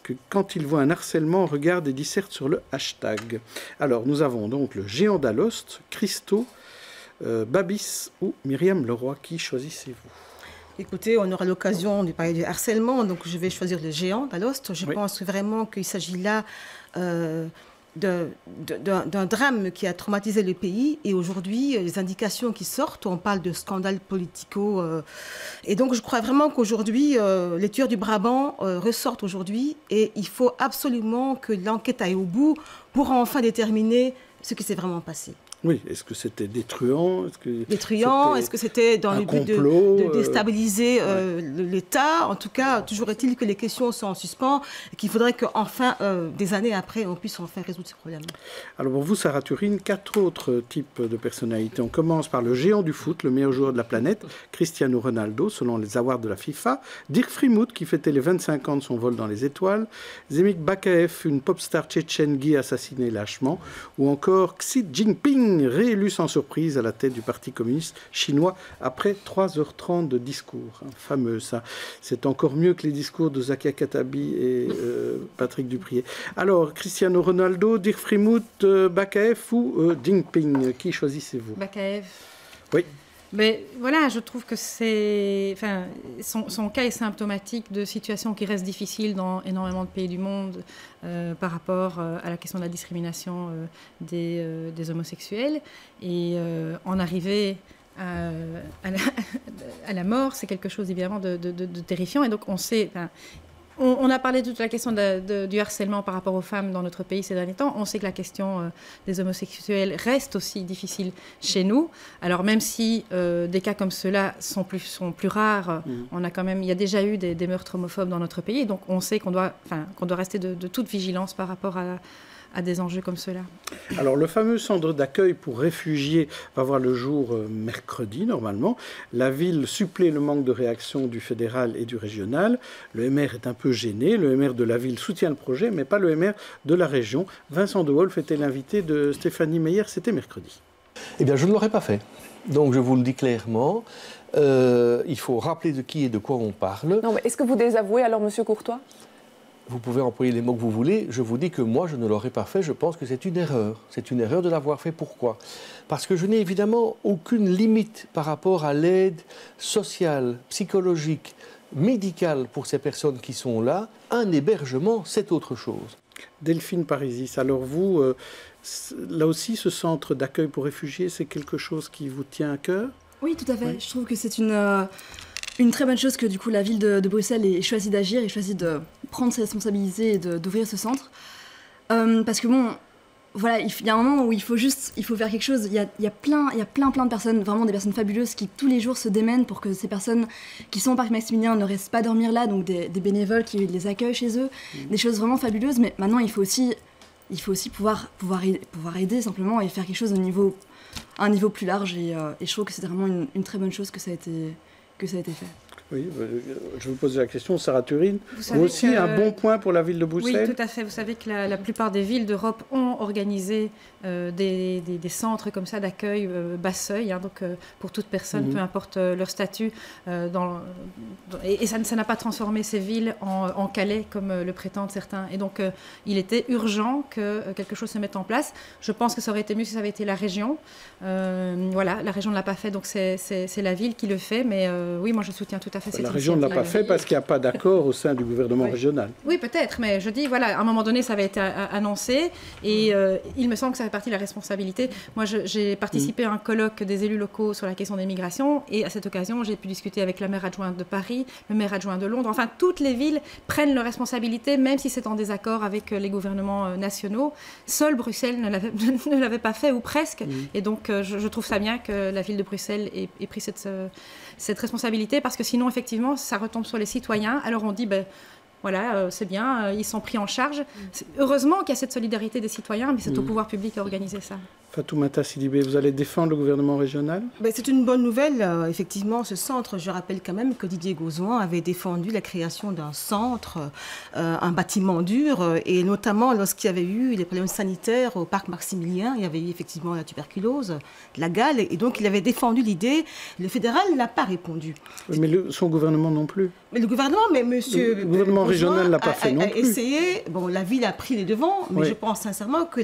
que, quand ils voient un harcèlement, regardent et dissertent sur le hashtag. Alors, nous avons donc le géant d'Alost, Christo, Babis ou Myriam Leroy. Qui choisissez-vous? Écoutez, on aura l'occasion de parler du harcèlement, donc je vais choisir le géant d'Alost. Je pense vraiment qu'il s'agit là d'un drame qui a traumatisé le pays. Et aujourd'hui, les indications qui sortent, on parle de scandales politico. Et donc, je crois vraiment qu'aujourd'hui, les tueurs du Brabant ressortent aujourd'hui. Et il faut absolument que l'enquête aille au bout pour enfin déterminer ce qui s'est vraiment passé. Oui, est-ce que c'était des truands? Est-ce que c'était dans le but de déstabiliser l'État? En tout cas, toujours est-il que les questions sont en suspens et qu'il faudrait qu'enfin, des années après, on puisse enfin résoudre ce problème. Alors pour vous, Sarah Turine, 4 autres types de personnalités. On commence par le géant du foot, le meilleur joueur de la planète, Cristiano Ronaldo, selon les awards de la FIFA. Dirk Frimout, qui fêtait les 25 ans de son vol dans les étoiles. Zemik Bakaev, une pop star tchétchène guy assassinée lâchement. Ou encore Xi Jinping, réélu sans surprise à la tête du Parti communiste chinois après 3h30 de discours. Fameux, ça. C'est encore mieux que les discours de Zakia Katabi et Patrick Duprier. Alors, Cristiano Ronaldo, Dirk Frimout, Bakaev ou Jinping? Qui choisissez-vous? Bakaev. Oui. Mais voilà, je trouve que son cas est symptomatique de situations qui restent difficiles dans énormément de pays du monde par rapport à la question de la discrimination des homosexuels. Et en arriver à la mort, c'est quelque chose évidemment de terrifiant. Et donc on sait... On a parlé de toute la question du harcèlement par rapport aux femmes dans notre pays ces derniers temps. On sait que la question des homosexuels reste aussi difficile chez nous. Alors même si des cas comme ceux-là sont plus rares, il y a déjà eu des meurtres homophobes dans notre pays. Donc on sait qu'on doit rester de toute vigilance par rapport à des enjeux comme ceux-là. Alors, le fameux centre d'accueil pour réfugiés va voir le jour mercredi, normalement. La ville supplée le manque de réaction du fédéral et du régional. Le MR est un peu gêné. Le MR de la ville soutient le projet, mais pas le MR de la région. Vincent De Wolf était l'invité de Stéphanie Meyer, c'était mercredi. Eh bien, je ne l'aurais pas fait. Donc, je vous le dis clairement. Il faut rappeler de qui et de quoi on parle. Non, mais est-ce que vous désavouez alors, Monsieur Courtois ? vous pouvez employer les mots que vous voulez, je vous dis que moi, je ne l'aurais pas fait, je pense que c'est une erreur. C'est une erreur de l'avoir fait. Pourquoi? Parce que je n'ai évidemment aucune limite par rapport à l'aide sociale, psychologique, médicale pour ces personnes qui sont là. Un hébergement, c'est autre chose. Delphine Parisis, alors vous, là aussi, ce centre d'accueil pour réfugiés, c'est quelque chose qui vous tient à cœur? Oui, tout à fait. Oui. Je trouve que c'est une très bonne chose que du coup la ville de Bruxelles ait choisi d'agir et choisi de prendre ses responsabilités et d'ouvrir ce centre. Parce que bon, voilà, il y a un moment où il faut faire quelque chose. Il y a plein de personnes, vraiment des personnes fabuleuses qui tous les jours se démènent pour que ces personnes qui sont au parc Maximilien ne restent pas dormir là, donc des bénévoles qui les accueillent chez eux, des choses vraiment fabuleuses. Mais maintenant, il faut aussi pouvoir aider simplement et faire quelque chose à un niveau plus large. Et je trouve que c'était vraiment une très bonne chose que ça a été fait. Oui, je vous pose la question, Sarah Turine. Vous aussi, un bon point pour la ville de Bruxelles? Oui, tout à fait. Vous savez que la plupart des villes d'Europe ont organisé des centres comme ça d'accueil bas seuil, hein, donc pour toute personne, peu importe leur statut. Et ça n'a pas transformé ces villes en Calais, comme le prétendent certains. Et donc, il était urgent que quelque chose se mette en place. Je pense que ça aurait été mieux si ça avait été la région. Voilà, la région ne l'a pas fait, donc c'est la ville qui le fait. Mais oui, moi, je soutiens tout à fait cette initiative. La région ne l'a pas fait parce qu'il n'y a pas d'accord au sein du gouvernement régional. Oui, peut-être, mais je dis, voilà, à un moment donné, ça avait été annoncé et il me semble que ça fait partie de la responsabilité. Moi, j'ai participé à un colloque des élus locaux sur la question des migrations et à cette occasion, j'ai pu discuter avec la maire adjointe de Paris, le maire adjoint de Londres. Enfin, toutes les villes prennent leurs responsabilités, même si c'est en désaccord avec les gouvernements nationaux. Seule Bruxelles ne l'avait pas fait, ou presque. Et donc, je trouve ça bien que la ville de Bruxelles ait pris cette responsabilité, parce que sinon, effectivement, ça retombe sur les citoyens. Alors on dit, ben, voilà, c'est bien, ils sont pris en charge. Heureusement qu'il y a cette solidarité des citoyens, mais c'est au pouvoir public à organiser ça. Fatoumata Sidibé, vous allez défendre le gouvernement régional? C'est une bonne nouvelle, effectivement, ce centre. Je rappelle quand même que Didier Gauzoin avait défendu la création d'un centre, un bâtiment dur, et notamment lorsqu'il y avait eu les problèmes sanitaires au parc Maximilien, il y avait eu effectivement la tuberculose, la gale, et donc il avait défendu l'idée. Le fédéral n'a pas répondu. Oui, mais son gouvernement non plus. Mais le gouvernement, le gouvernement régional l'a pas fait non plus. Essayé, bon, la ville a pris les devants, mais je pense sincèrement que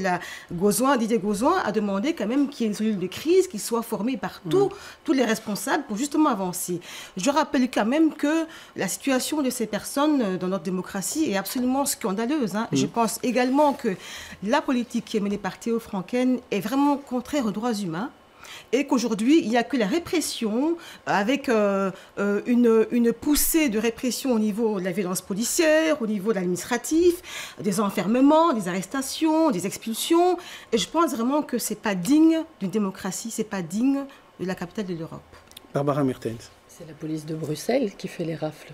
Didier Gauzoin a demandé quand même qu'il y ait une cellule de crise qui soit formée par tous les responsables pour justement avancer. Je rappelle quand même que la situation de ces personnes dans notre démocratie est absolument scandaleuse. Hein. Je pense également que la politique qui est menée par Théo Franken est vraiment contraire aux droits humains. Et qu'aujourd'hui, il n'y a que la répression, avec une poussée de répression au niveau de la violence policière, au niveau de l'administratif, des enfermements, des arrestations, des expulsions. Et je pense vraiment que ce n'est pas digne d'une démocratie, ce n'est pas digne de la capitale de l'Europe. Barbara Mertens. C'est la police de Bruxelles qui fait les rafles.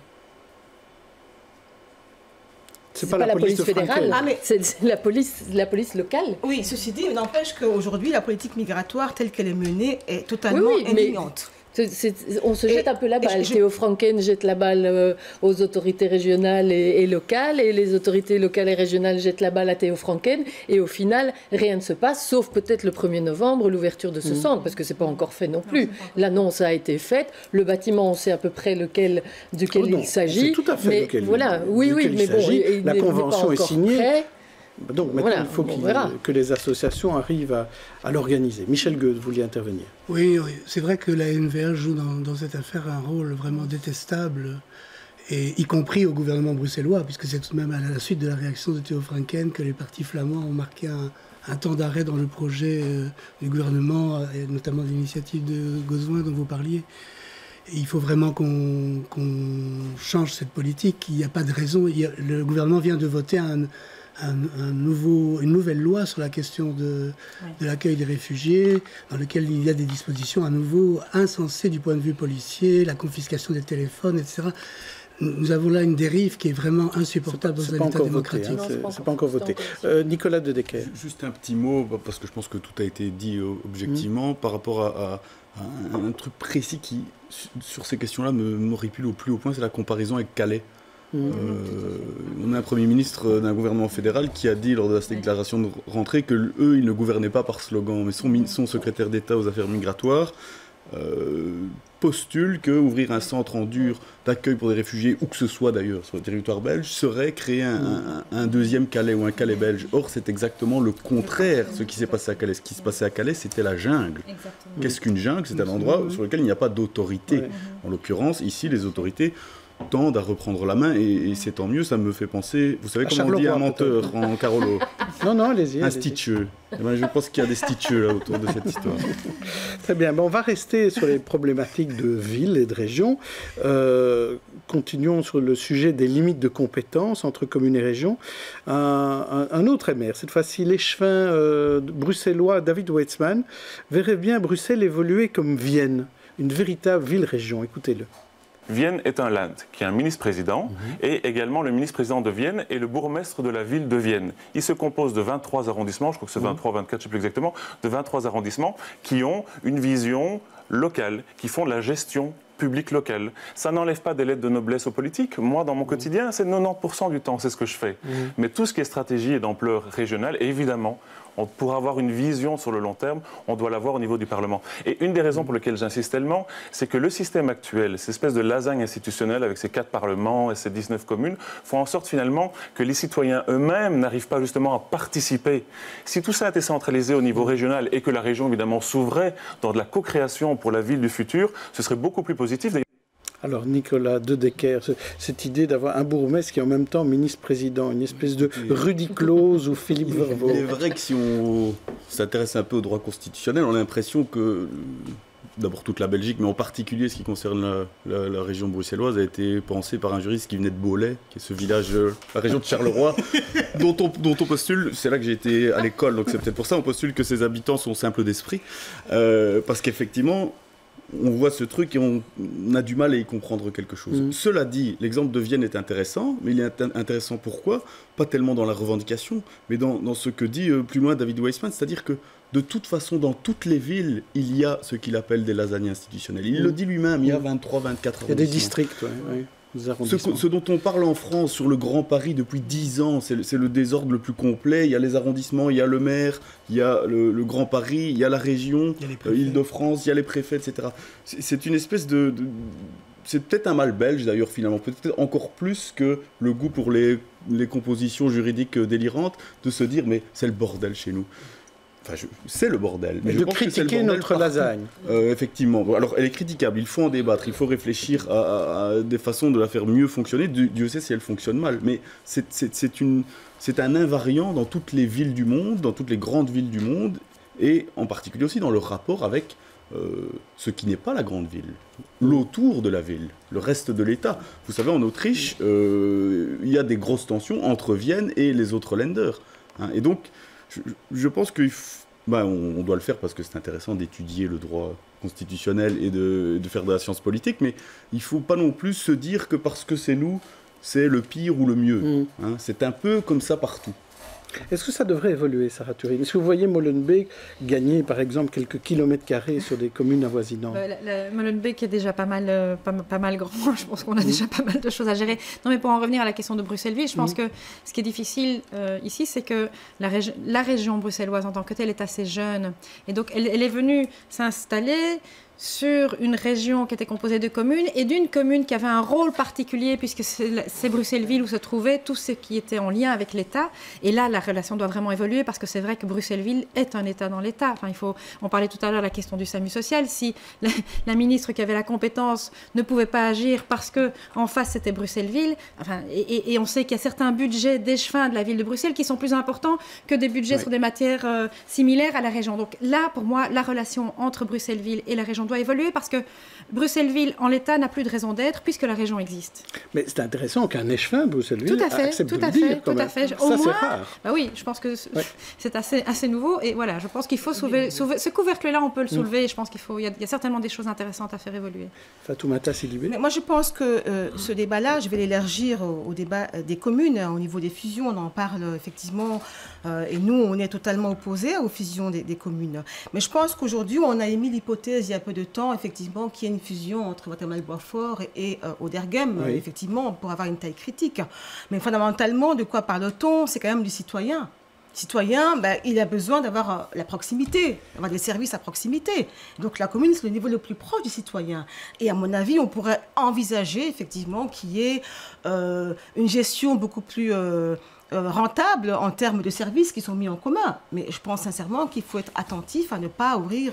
C'est pas la police fédérale, c'est la police locale. Oui, ceci dit, n'empêche qu'aujourd'hui, la politique migratoire telle qu'elle est menée est totalement indignante. On se jette un peu la balle. Théo Franken jette la balle aux autorités régionales et locales, et les autorités locales et régionales jettent la balle à Théo Franken, et au final, rien ne se passe, sauf peut-être le 1er novembre, l'ouverture de ce centre, parce que c'est pas encore fait non plus. L'annonce a été faite, le bâtiment, on sait à peu près duquel il s'agit. C'est tout à fait lequel, voilà, oui, mais bon, la convention est signée. Prêt. Donc maintenant, il faut que les associations arrivent à l'organiser. Michel Gueux, vous vouliez intervenir. Oui, c'est vrai que la NVR joue dans cette affaire un rôle vraiment détestable, et y compris au gouvernement bruxellois, puisque c'est tout de même à la suite de la réaction de Théo Franken que les partis flamands ont marqué un temps d'arrêt dans le projet du gouvernement, et notamment l'initiative de Gauzoin dont vous parliez. Et il faut vraiment qu'on change cette politique. Il n'y a pas de raison. Le gouvernement vient de voter une nouvelle loi sur la question de l'accueil des réfugiés, dans lequel il y a des dispositions à nouveau insensées du point de vue policier, la confiscation des téléphones, etc. Nous avons là une dérive qui est vraiment insupportable dans un État démocratique. C'est pas encore voté. Nicolas De Decker. Juste un petit mot, parce que je pense que tout a été dit objectivement, par rapport à un truc précis qui, sur ces questions-là, m'horripile au plus haut point, c'est la comparaison avec Calais. On a un Premier ministre d'un gouvernement fédéral qui a dit lors de sa déclaration de rentrée que eux, ils ne gouvernaient pas par slogan, mais son secrétaire d'État aux affaires migratoires postule qu'ouvrir un centre en dur d'accueil pour des réfugiés, où que ce soit d'ailleurs sur le territoire belge, serait créer un deuxième Calais ou un Calais belge. Or, c'est exactement le contraire, ce qui s'est passé à Calais. Ce qui se passait à Calais, c'était la jungle. Qu'est-ce qu'une jungle? C'est un endroit sur lequel il n'y a pas d'autorité. En l'occurrence, ici, les autorités tendent à reprendre la main et c'est tant mieux. Ça me fait penser, vous savez comment on dit un menteur en carolo? Non, allez-y. Un stitcheux. Eh ben, je pense qu'il y a des stitcheux là autour de cette histoire. Très bien, on va rester sur les problématiques de villes et de régions. Continuons sur le sujet des limites de compétences entre communes et régions. Un autre émaire, cette fois-ci l'échevin bruxellois David Weitzman, verrait bien Bruxelles évoluer comme Vienne, une véritable ville-région. Écoutez-le. Vienne est un Land qui est un ministre-président et également le ministre-président de Vienne et le bourgmestre de la ville de Vienne. Il se compose de 23 arrondissements, je crois que c'est 23, 24, je ne sais plus exactement, de 23 arrondissements qui ont une vision locale, qui font de la gestion publique locale. Ça n'enlève pas des lettres de noblesse aux politiques. Moi, dans mon quotidien, c'est 90% du temps, c'est ce que je fais. Mais tout ce qui est stratégie et d'ampleur régionale, évidemment, pour avoir une vision sur le long terme, on doit l'avoir au niveau du Parlement. Et une des raisons pour lesquelles j'insiste tellement, c'est que le système actuel, cette espèce de lasagne institutionnelle avec ses 4 parlements et ses 19 communes, font en sorte finalement que les citoyens eux-mêmes n'arrivent pas justement à participer. Si tout ça était centralisé au niveau régional et que la région évidemment s'ouvrait dans de la co-création pour la ville du futur, ce serait beaucoup plus positif. Alors Nicolas De Decker, cette idée d'avoir un bourgmestre qui est en même temps ministre-président, une espèce de Rudy Claus ou Philippe Vervaux. Il est vrai que si on s'intéresse un peu au droit constitutionnel, on a l'impression que, d'abord toute la Belgique, mais en particulier ce qui concerne la région bruxelloise, a été pensé par un juriste qui venait de Beaulais, qui est ce village, la région de Charleroi, dont on postule, c'est là que j'ai été à l'école, donc c'est peut-être pour ça, on postule que ses habitants sont simples d'esprit, parce qu'effectivement, on voit ce truc et on a du mal à y comprendre quelque chose. Cela dit, l'exemple de Vienne est intéressant, mais il est intéressant pourquoi? Pas tellement dans la revendication, mais dans ce que dit plus loin David Weitzman, c'est-à-dire que de toute façon, dans toutes les villes, il y a ce qu'il appelle des lasagnes institutionnelles. Il le dit lui-même, il y a 23, 24 arrondissements. Il y a des districts, oui. Ce dont on parle en France sur le Grand Paris depuis 10 ans, c'est le désordre le plus complet. Il y a les arrondissements, il y a le maire, il y a le Grand Paris, il y a la région, Île-de-France, il y a les préfets, etc. C'est une espèce de... C'est peut-être un mal belge d'ailleurs finalement, peut-être encore plus que le goût pour les compositions juridiques délirantes, de se dire mais c'est le bordel chez nous. Enfin, c'est le bordel. Mais de critiquer notre lasagne. Effectivement. Alors, elle est critiquable. Il faut en débattre. Il faut réfléchir à des façons de la faire mieux fonctionner. Dieu sait si elle fonctionne mal. Mais c'est un invariant dans toutes les villes du monde, dans toutes les grandes villes du monde, et en particulier aussi dans le rapport avec ce qui n'est pas la grande ville, l'autour de la ville, le reste de l'État. Vous savez, en Autriche, il y a des grosses tensions entre Vienne et les autres Länder. Et donc, je pense qu'on doit le faire parce que c'est intéressant d'étudier le droit constitutionnel et de faire de la science politique, mais il ne faut pas non plus se dire que parce que c'est nous, c'est le pire ou le mieux. C'est un peu comme ça partout. Est-ce que ça devrait évoluer, Sarah Turin? Est-ce que vous voyez Molenbeek gagner, par exemple, quelques kilomètres carrés sur des communes avoisinantes? Molenbeek est déjà pas mal grand. Je pense qu'on a déjà pas mal de choses à gérer. Non, mais pour en revenir à la question de Bruxelles-Ville, je pense que ce qui est difficile ici, c'est que la région bruxelloise en tant que telle est assez jeune. Et donc, elle est venue s'installer sur une région qui était composée de communes et d'une commune qui avait un rôle particulier puisque c'est Bruxelles-Ville où se trouvait tout ce qui était en lien avec l'État. Et là, la relation doit vraiment évoluer parce que c'est vrai que Bruxelles-Ville est un État dans l'État. Enfin, on parlait tout à l'heure de la question du SAMU social. Si la ministre qui avait la compétence ne pouvait pas agir parce que en face c'était Bruxelles-Ville, enfin, et on sait qu'il y a certains budgets d'échevin de la ville de Bruxelles qui sont plus importants que des budgets sur des matières similaires à la région. Donc là, pour moi, la relation entre Bruxelles-Ville et la région doit évoluer parce que Bruxelles-Ville, en l'état, n'a plus de raison d'être puisque la région existe. Mais c'est intéressant qu'un échevin, Bruxelles-Ville, accepte de le dire. Tout à fait. Ça, au c'est moins, rare. Bah oui, je pense que c'est assez nouveau. Et voilà, je pense qu'il faut soulever ce couvercle-là, on peut le soulever. Et je pense il y a certainement des choses intéressantes à faire évoluer. Fatoumata Sidibé. Mais moi, je pense que ce débat-là, je vais l'élargir au débat des communes. Au niveau des fusions, on en parle effectivement. Et nous, on est totalement opposés aux fusions des communes. Mais je pense qu'aujourd'hui, on a émis l'hypothèse, il y a peu de temps, effectivement, qu'il y ait une fusion entre Watermal-Boisfort et Oderghem, effectivement, pour avoir une taille critique. Mais fondamentalement, de quoi parle-t-on? C'est quand même du citoyen. citoyen, il a besoin d'avoir la proximité, d'avoir des services à proximité. Donc la commune, c'est le niveau le plus proche du citoyen. Et à mon avis, on pourrait envisager effectivement qu'il y ait une gestion beaucoup plus rentable en termes de services qui sont mis en commun. Mais je pense sincèrement qu'il faut être attentif à ne pas ouvrir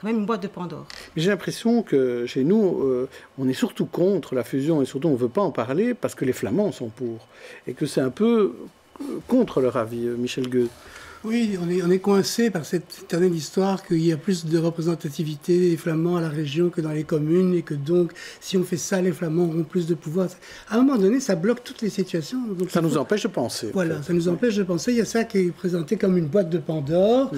quand même une boîte de Pandore. J'ai l'impression que chez nous, on est surtout contre la fusion et surtout on ne veut pas en parler parce que les Flamands sont pour. Et que c'est un peu contre leur avis, Michel Gueux. Oui, on est coincé par cette éternelle histoire qu'il y a plus de représentativité des Flamands à la région que dans les communes et que donc, si on fait ça, les Flamands auront plus de pouvoir. À un moment donné, ça bloque toutes les situations. Donc, ça nous empêche de penser. Voilà, ça nous empêche de penser. Il y a ça qui est présenté comme une boîte de Pandore.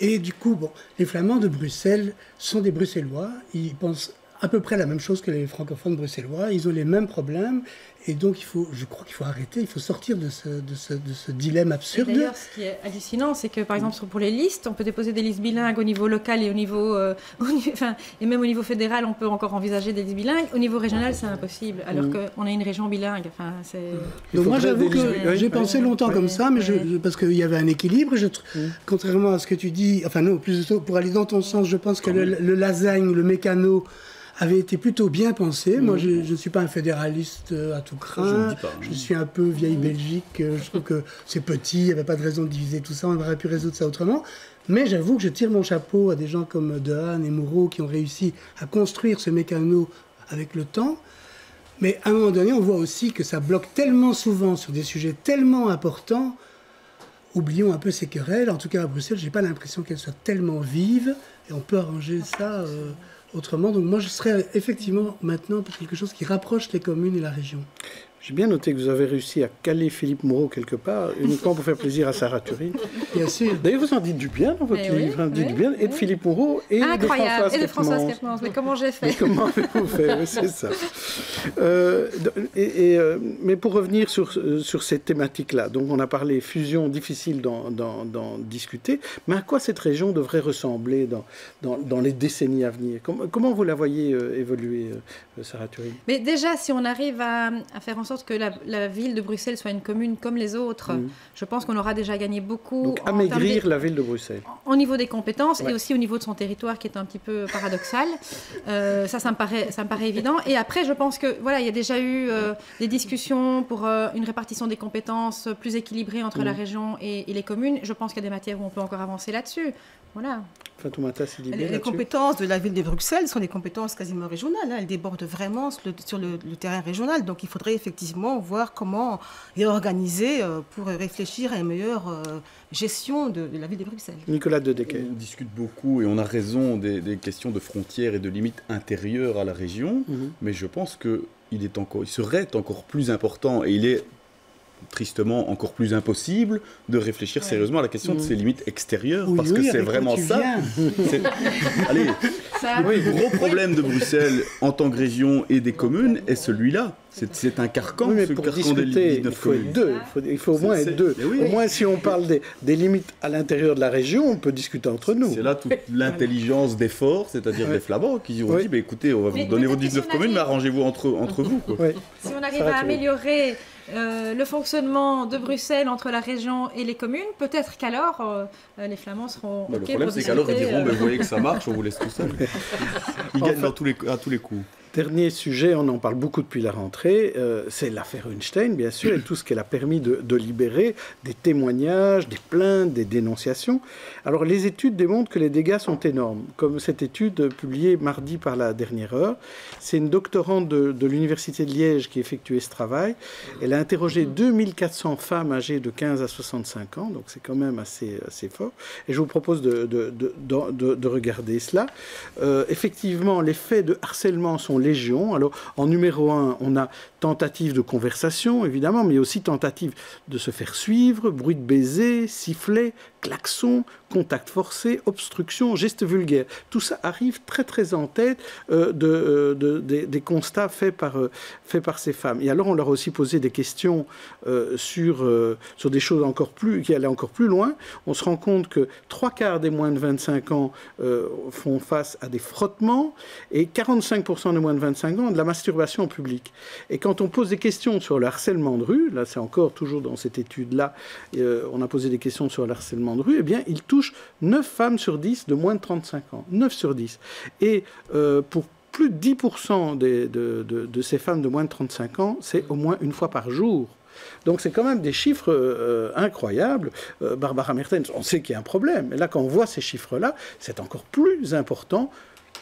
Et du coup, les Flamands de Bruxelles sont des Bruxellois. Ils pensent à peu près la même chose que les francophones bruxellois. Ils ont les mêmes problèmes. Et donc, je crois qu'il faut arrêter, il faut sortir de ce dilemme absurde. D'ailleurs, ce qui est hallucinant, c'est que, par exemple, pour les listes, on peut déposer des listes bilingues au niveau local et au niveau... et même au niveau fédéral, on peut encore envisager des listes bilingues. Au niveau régional, c'est impossible, alors qu'on a une région bilingue. Donc moi, j'avoue que j'ai pensé longtemps comme ça, mais parce qu'il y avait un équilibre. Contrairement à ce que tu dis, plutôt pour aller dans ton sens, je pense que le lasagne, le mécano, avait été plutôt bien pensé. Moi, je ne suis pas un fédéraliste à tout craint. Je suis un peu vieille Belgique. Je trouve que c'est petit, il n'y avait pas de raison de diviser tout ça. On aurait pu résoudre ça autrement. Mais j'avoue que je tire mon chapeau à des gens comme Dehaene et Moureau qui ont réussi à construire ce mécano avec le temps. Mais à un moment donné, on voit aussi que ça bloque tellement souvent sur des sujets tellement importants. Oublions un peu ces querelles. En tout cas, à Bruxelles, je n'ai pas l'impression qu'elles soient tellement vives. Et on peut arranger ça... autrement, donc moi je serais effectivement maintenant pour quelque chose qui rapproche les communes et la région. J'ai bien noté que vous avez réussi à caler Philippe Moreau quelque part, uniquement pour faire plaisir à Sarah Turine. Bien sûr. D'ailleurs, vous en dites du bien dans votre livre, dites du bien, et de Philippe Moreau et de Françoise Ketmans. Mais comment j'ai fait? Mais comment avez-vous fait? Oui, c'est ça. Mais pour revenir sur cette thématique-là, donc on a parlé fusion, difficile d'en discuter, mais à quoi cette région devrait ressembler dans les décennies à venir? Comment vous la voyez évoluer, Sarah Turine? Mais déjà, si on arrive à faire en sorte que la ville de Bruxelles soit une commune comme les autres, je pense qu'on aura déjà gagné beaucoup. Donc amaigrir la ville de Bruxelles. Au niveau des compétences et aussi au niveau de son territoire qui est un petit peu paradoxal. Ça me paraît évident. Et après, je pense que il y a déjà eu des discussions pour une répartition des compétences plus équilibrée entre la région et les communes. Je pense qu'il y a des matières où on peut encore avancer là-dessus. Voilà. Fatoumata Sidibé, les compétences de la ville de Bruxelles sont des compétences quasiment régionales. Elles débordent vraiment sur le terrain régional. Donc il faudrait effectivement voir comment réorganiser pour réfléchir à une meilleure gestion de la ville de Bruxelles. Nicolas Dedecker. On discute beaucoup et on a raison des questions de frontières et de limites intérieures à la région, mais je pense qu'il serait encore plus important et il est tristement encore plus impossible de réfléchir sérieusement à la question de ces limites extérieures, parce que c'est vraiment ça. Allez, le gros problème de Bruxelles en tant que région et des communes est celui-là. C'est un carcan, mais pour discuter, il faut être deux. Il faut au moins être deux. Au moins, si on parle des limites à l'intérieur de la région, on peut discuter entre nous. C'est là toute l'intelligence des forts, c'est-à-dire des Flamands, qui ont dit écoutez, on va vous donner vos 19 communes, mais arrangez-vous entre vous. Si on arrive à améliorer le fonctionnement de Bruxelles entre la région et les communes, peut-être qu'alors les Flamands seront OK. Le problème, c'est qu'alors ils diront vous voyez que ça marche, on vous laisse tout seul. Ils gagnent à tous les coups. Dernier sujet, on en parle beaucoup depuis la rentrée, c'est l'affaire Hunstein, bien sûr, et tout ce qu'elle a permis de libérer, des témoignages, des plaintes, des dénonciations. Alors, les études démontrent que les dégâts sont énormes, comme cette étude publiée mardi par La Dernière Heure. C'est une doctorante de l'Université de Liège qui a effectué ce travail. Elle a interrogé 2400 femmes âgées de 15 à 65 ans, donc c'est quand même assez fort. Et je vous propose de regarder cela. Effectivement, les faits de harcèlement sont légion. Alors, en numéro 1, on a tentative de conversation, évidemment, mais aussi tentative de se faire suivre, bruit de baiser, sifflet, klaxon, contact forcé, obstruction, gestes vulgaires. Tout ça arrive très très en tête des constats faits par ces femmes. Et alors, on leur a aussi posé des questions sur des choses qui allaient encore plus loin. On se rend compte que 3/4 des moins de 25 ans font face à des frottements et 45% des moins moins de 25 ans de la masturbation en public. Et quand on pose des questions sur le harcèlement de rue, là c'est encore toujours dans cette étude-là, on a posé des questions sur le harcèlement de rue, eh bien il touche 9 femmes sur 10 de moins de 35 ans. 9 sur 10. Et pour plus de 10% de ces femmes de moins de 35 ans, c'est au moins une fois par jour. Donc c'est quand même des chiffres incroyables. Barbara Mertens, on sait qu'il y a un problème. Et là, quand on voit ces chiffres-là, c'est encore plus important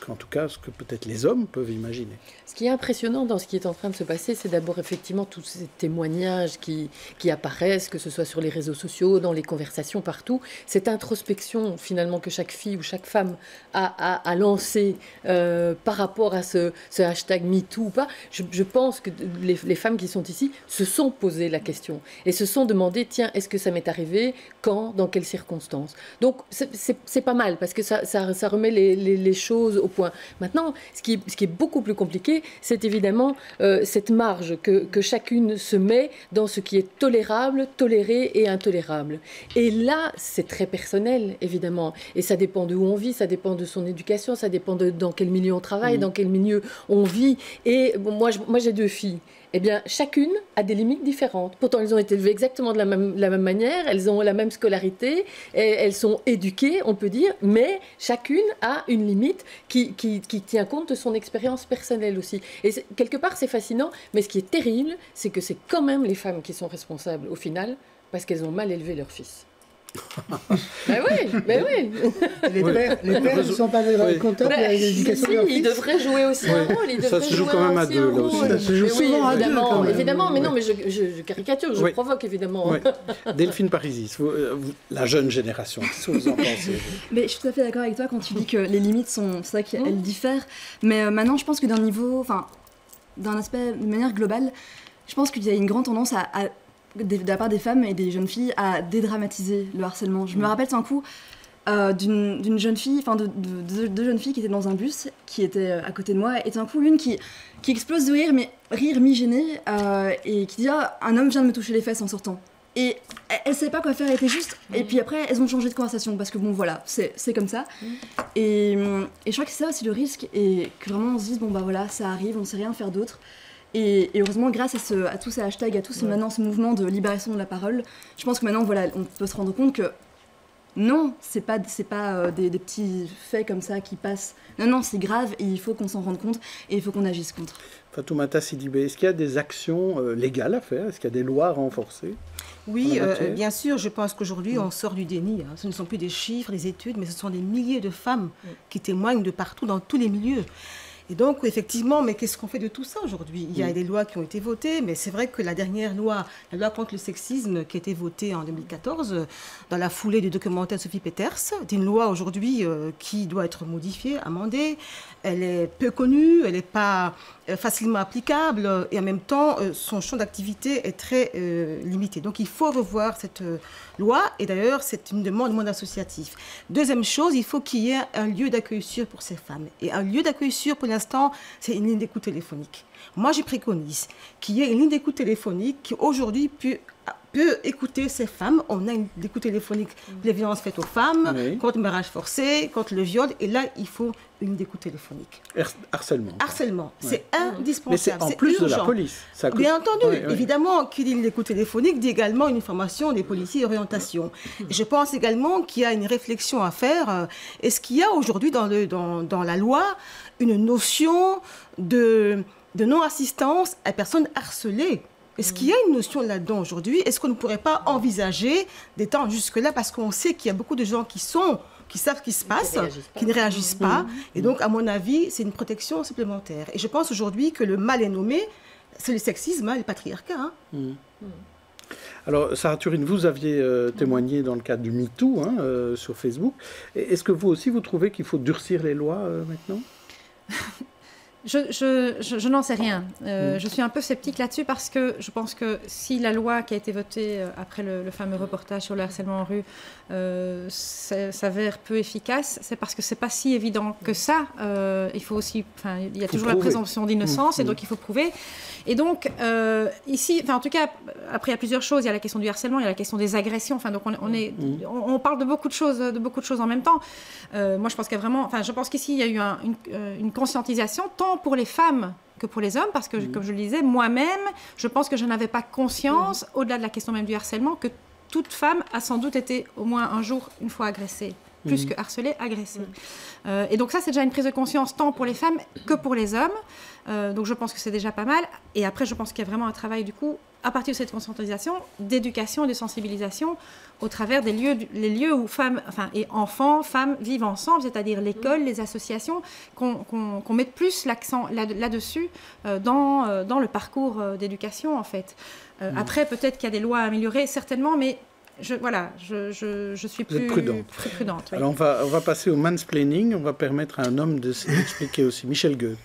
qu'en tout cas ce que peut-être les hommes peuvent imaginer. Ce qui est impressionnant dans ce qui est en train de se passer, c'est d'abord effectivement tous ces témoignages qui apparaissent, que ce soit sur les réseaux sociaux, dans les conversations, partout. Cette introspection finalement que chaque fille ou chaque femme a lancée par rapport à ce hashtag MeToo ou pas. Je pense que les femmes qui sont ici se sont posées la question et se sont demandé, tiens, est-ce que ça m'est arrivé? Quand? Dans quelles circonstances? Donc c'est pas mal parce que ça remet les choses au point. Maintenant, ce qui est beaucoup plus compliqué, c'est évidemment cette marge que chacune se met dans ce qui est tolérable, toléré et intolérable. Et là, c'est très personnel, évidemment. Et ça dépend de où on vit, ça dépend de son éducation, ça dépend dans quel milieu on travaille, dans quel milieu on vit. Et bon, moi, j'ai 2 filles. Eh bien, chacune a des limites différentes. Pourtant, elles ont été élevées exactement de la même manière, elles ont la même scolarité, elles sont éduquées, on peut dire, mais chacune a une limite qui tient compte de son expérience personnelle aussi. Et quelque part, c'est fascinant, mais ce qui est terrible, c'est que c'est quand même les femmes qui sont responsables au final, parce qu'elles ont mal élevé leur fils. Ben oui. Les pères ne sont pas contents de l'éducation de leur fils. Ils devraient jouer aussi un rôle. Ça se joue quand même à 2, là aussi. Ça se joue souvent à 2. Évidemment, mais non, mais je caricature, je provoque évidemment. Oui. Delphine Parisis, la jeune génération, qu'est-ce que vous en pensez? Mais je suis tout à fait d'accord avec toi quand tu dis que les limites sont, c'est vrai qu'elles diffèrent. Mais maintenant, je pense que d'un aspect, de manière globale, je pense qu'il y a une grande tendance de la part des femmes et des jeunes filles à dédramatiser le harcèlement. Je me rappelle un coup d'une jeune fille, enfin de deux jeunes filles qui étaient dans un bus, qui étaient à côté de moi, et d'un coup l'une qui explose de rire, mais rire mi-gêné, et qui dit « un homme vient de me toucher les fesses en sortant ». Et elle ne savait pas quoi faire, elle était juste... Et puis après, elles ont changé de conversation, parce que bon, voilà, c'est comme ça. Et je crois que c'est ça aussi le risque, et que vraiment on se dise « bon bah voilà, ça arrive, on ne sait rien faire d'autre ». Et heureusement, grâce à tous ces hashtags, à tout ce mouvement de libération de la parole, je pense que maintenant, voilà, on peut se rendre compte que non, c'est pas des petits faits comme ça qui passent. Non, c'est grave et il faut qu'on s'en rende compte et il faut qu'on agisse contre. Fatoumata Sidibé, est-ce qu'il y a des actions légales à faire? Est-ce qu'il y a des lois à renforcer? Oui, bien sûr, je pense qu'aujourd'hui, on sort du déni. Ce ne sont plus des chiffres, des études, mais ce sont des milliers de femmes qui témoignent de partout, dans tous les milieux. Et donc, effectivement, mais qu'est-ce qu'on fait de tout ça aujourd'hui? Il y a des lois qui ont été votées, mais c'est vrai que la dernière loi, la loi contre le sexisme, qui a été votée en 2014, dans la foulée du documentaire de Sophie Peters, c'est une loi aujourd'hui qui doit être modifiée, amendée. Elle est peu connue, elle n'est pas facilement applicable, et en même temps, son champ d'activité est très limité. Donc, il faut revoir cette loi, et d'ailleurs, c'est une demande du monde associatif. Deuxième chose, il faut qu'il y ait un lieu d'accueil sûr pour ces femmes. Et un lieu d'accueil sûr, pour l'instant, c'est une ligne d'écoute téléphonique. Moi, je préconise qu'il y ait une ligne d'écoute téléphonique qui, aujourd'hui, peut écouter ces femmes. On a une écoute téléphonique pour les violences faites aux femmes, contre le mariage forcé, contre le viol. Et là, il faut une écoute téléphonique. Harcèlement. Harcèlement. C'est indispensable. Mais c'est en plus urgent. de la police. Ça coûte... Bien entendu. Évidemment, qui dit l'écoute téléphonique dit également une information des policiers et orientation. Et je pense également qu'il y a une réflexion à faire. Est-ce qu'il y a aujourd'hui dans la loi une notion de non-assistance à personnes harcelées? Est-ce qu'il y a une notion là-dedans aujourd'hui? Est-ce qu'on ne pourrait pas envisager des temps jusque-là? Parce qu'on sait qu'il y a beaucoup de gens qui savent ce qui se passe, qui ne réagissent pas. Et donc, à mon avis, c'est une protection supplémentaire. Et je pense aujourd'hui que le mal est nommé, c'est le sexisme, le patriarcat. Alors, Sarah Turine, vous aviez témoigné dans le cadre du MeToo sur Facebook. Est-ce que vous aussi, vous trouvez qu'il faut durcir les lois maintenant? Je n'en sais rien. Je suis un peu sceptique là-dessus parce que je pense que si la loi qui a été votée après le fameux reportage sur le harcèlement en rue s'avère peu efficace, c'est parce que c'est pas si évident que ça. Il faut aussi, il y a toujours la présomption d'innocence et donc il faut prouver. Et donc ici, en tout cas, après il y a plusieurs choses. Il y a la question du harcèlement, il y a la question des agressions. Donc on parle de beaucoup de choses en même temps. Moi, je pense qu'il y a vraiment, je pense qu'ici il y a eu une conscientisation tant tant pour les femmes que pour les hommes, parce que, comme je le disais, moi-même, je pense que je n'avais pas conscience, au-delà de la question même du harcèlement, que toute femme a sans doute été au moins un jour, une fois agressée. Plus que harcelée, agressée. Et donc ça, c'est déjà une prise de conscience tant pour les femmes que pour les hommes. Donc je pense que c'est déjà pas mal. Et après, je pense qu'il y a vraiment un travail, du coup, à partir de cette conscientisation, d'éducation et de sensibilisation au travers des lieux, les lieux où femmes et enfants, femmes vivent ensemble, c'est-à-dire l'école, les associations, qu'on mette plus l'accent là-dessus dans le parcours d'éducation, en fait. Après, peut-être qu'il y a des lois à améliorer, certainement, mais je suis plus prudente. Oui. Alors on va passer au mansplaining, on va permettre à un homme de s'expliquer aussi. Michel Gueux.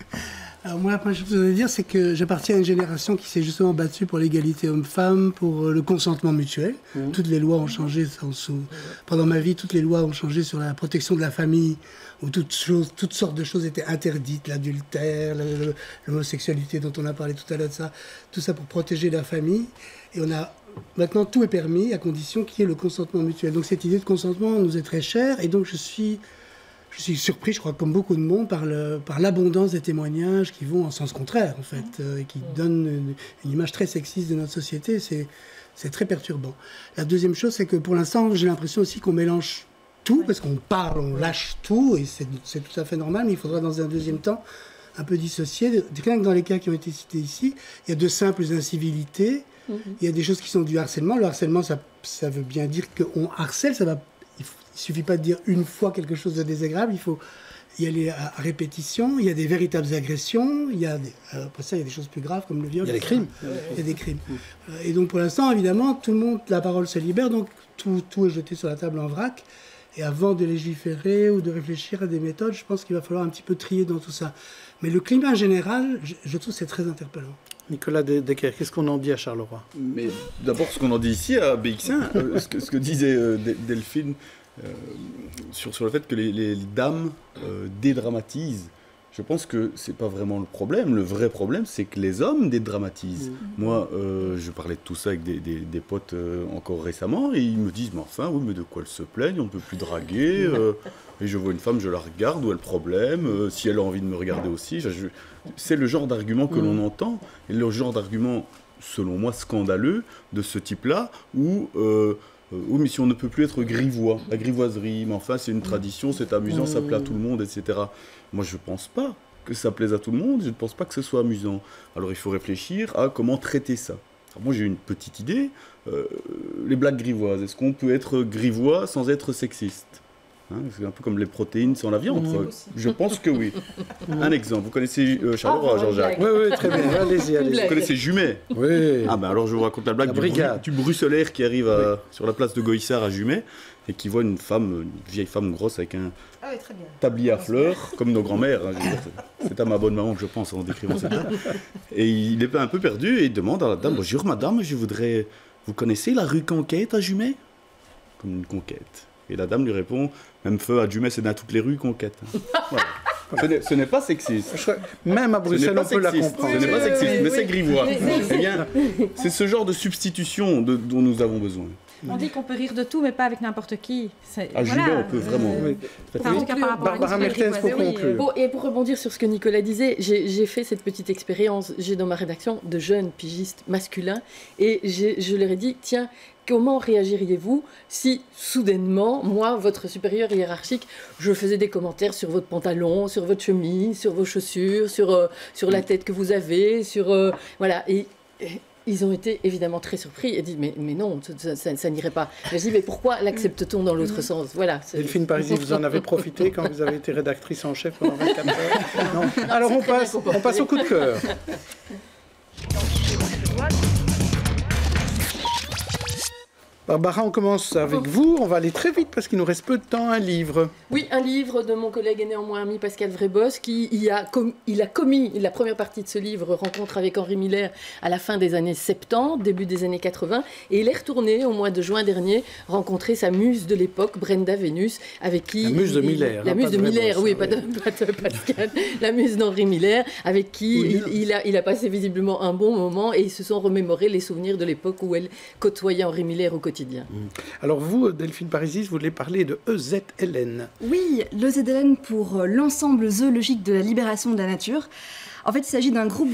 Alors moi, la première chose que je voudrais dire, c'est que j'appartiens à une génération qui s'est justement battue pour l'égalité homme-femme, pour le consentement mutuel. Toutes les lois ont changé. Pendant ma vie, toutes les lois ont changé sur la protection de la famille, où toutes sortes de choses étaient interdites, l'adultère, l'homosexualité dont on a parlé tout à l'heure de ça, tout ça pour protéger la famille. Et maintenant, tout est permis à condition qu'il y ait le consentement mutuel. Donc cette idée de consentement nous est très chère, et donc je suis surpris, je crois, comme beaucoup de monde, par l'abondance des témoignages qui vont en sens contraire, en fait, et qui donnent une image très sexiste de notre société. C'est très perturbant. La deuxième chose, c'est que pour l'instant, j'ai l'impression aussi qu'on mélange tout, parce qu'on parle, on lâche tout, et c'est tout à fait normal, mais il faudra dans un deuxième temps un peu dissocier. Rien que dans les cas qui ont été cités ici, il y a de simples incivilités. Il y a des choses qui sont du harcèlement. Le harcèlement, ça veut bien dire qu'on harcèle. Il ne suffit pas de dire une fois quelque chose de désagréable. Il faut y aller à répétition. Il y a des véritables agressions. Après ça, il y a des choses plus graves comme le viol. Il y a des crimes. Il y a des crimes. Et donc, pour l'instant, évidemment, tout le monde, la parole se libère. Donc, tout est jeté sur la table en vrac. Et avant de légiférer ou de réfléchir à des méthodes, je pense qu'il va falloir un petit peu trier dans tout ça. Mais le climat général, je trouve que c'est très interpellant. Nicolas Decker, qu'est-ce qu'on en dit à Charleroi? Mais d'abord, ce qu'on en dit ici à BX1, ce que disait Delphine sur le fait que les dames dédramatisent. Je pense que c'est pas vraiment le problème. Le vrai problème, c'est que les hommes dédramatisent. Moi, je parlais de tout ça avec des potes encore récemment, et ils me disent, mais enfin, oui, mais de quoi elle se plaigne? On ne peut plus draguer. Et je vois une femme, je la regarde, où est le problème? Si elle a envie de me regarder aussi. C'est le genre d'argument que l'on entend, et le genre d'argument, selon moi, scandaleux de ce type-là, où mais si on ne peut plus être grivois, la grivoiserie, mais enfin, c'est une tradition, c'est amusant, ça plaît à tout le monde, etc. Moi, je ne pense pas que ça plaise à tout le monde, je ne pense pas que ce soit amusant. Alors, il faut réfléchir à comment traiter ça. Alors, moi, j'ai une petite idée. Les blagues grivoises, est-ce qu'on peut être grivois sans être sexiste? C'est un peu comme les protéines sans la viande. Je pense que oui. Un exemple, vous connaissez Charleroi, Jean-Jacques? Oui, très bien, allez-y. Vous connaissez Jumet? Oui. Ah ben alors je vous raconte la blague du bruxelaire qui arrive sur la place de Goïssard à Jumet et qui voit une vieille femme grosse avec un tablier à fleurs, comme nos grands-mères. C'est à ma bonne maman que je pense en décrivant cette dame. Et il est un peu perdu et il demande à la dame, bonjour madame, vous connaissez la rue Conquête à Jumet? Comme une conquête. Et la dame lui répond, même feu à Jumet, c'est dans toutes les rues Conquête. Voilà. Ce n'est pas sexiste. Même à Bruxelles, on peut la comprendre. Ce n'est pas sexiste, mais c'est grivois. Eh bien, c'est ce genre de substitution dont nous avons besoin. On dit qu'on peut rire de tout, mais pas avec n'importe qui. À Jumet, on peut vraiment. En tout cas, par rapport Barbara Mertens, pour conclure. Bon, et pour rebondir sur ce que Nicolas disait, j'ai fait cette petite expérience, j'ai dans ma rédaction de jeunes pigistes masculins, et je leur ai dit, tiens, comment réagiriez-vous si, soudainement, moi, votre supérieur hiérarchique, je faisais des commentaires sur votre pantalon, sur votre chemise, sur vos chaussures, sur la tête que vous avez, voilà. Et ils ont été évidemment très surpris et dit mais non, ça n'irait pas. Je dis mais pourquoi l'accepte-t-on dans l'autre sens? Voilà. Delphine Parisi, vous en avez profité quand vous avez été rédactrice en chef pendant 24 heures? Non. Alors on passe au coup de cœur. Barbara, on commence avec vous. On va aller très vite parce qu'il nous reste peu de temps. Un livre. Oui, un livre de mon collègue et néanmoins ami Pascal Vrébos qui il a commis la première partie de ce livre, Rencontre avec Henri Miller, à la fin des années 70, début des années 80. Et il est retourné au mois de juin dernier rencontrer sa muse de l'époque, Brenda Vénus, avec qui... La muse de Miller. La muse de Miller, oui, pas de Pascal. La muse d'Henri Miller, avec qui il a passé visiblement un bon moment et ils se sont remémorés les souvenirs de l'époque où elle côtoyait Henri Miller au quotidien. quotidien. Alors vous, Delphine Parisis, vous voulez parler de EZLN. Oui, l'EZLN pour l'ensemble zoologique de la libération de la nature. En fait, il s'agit d'un groupe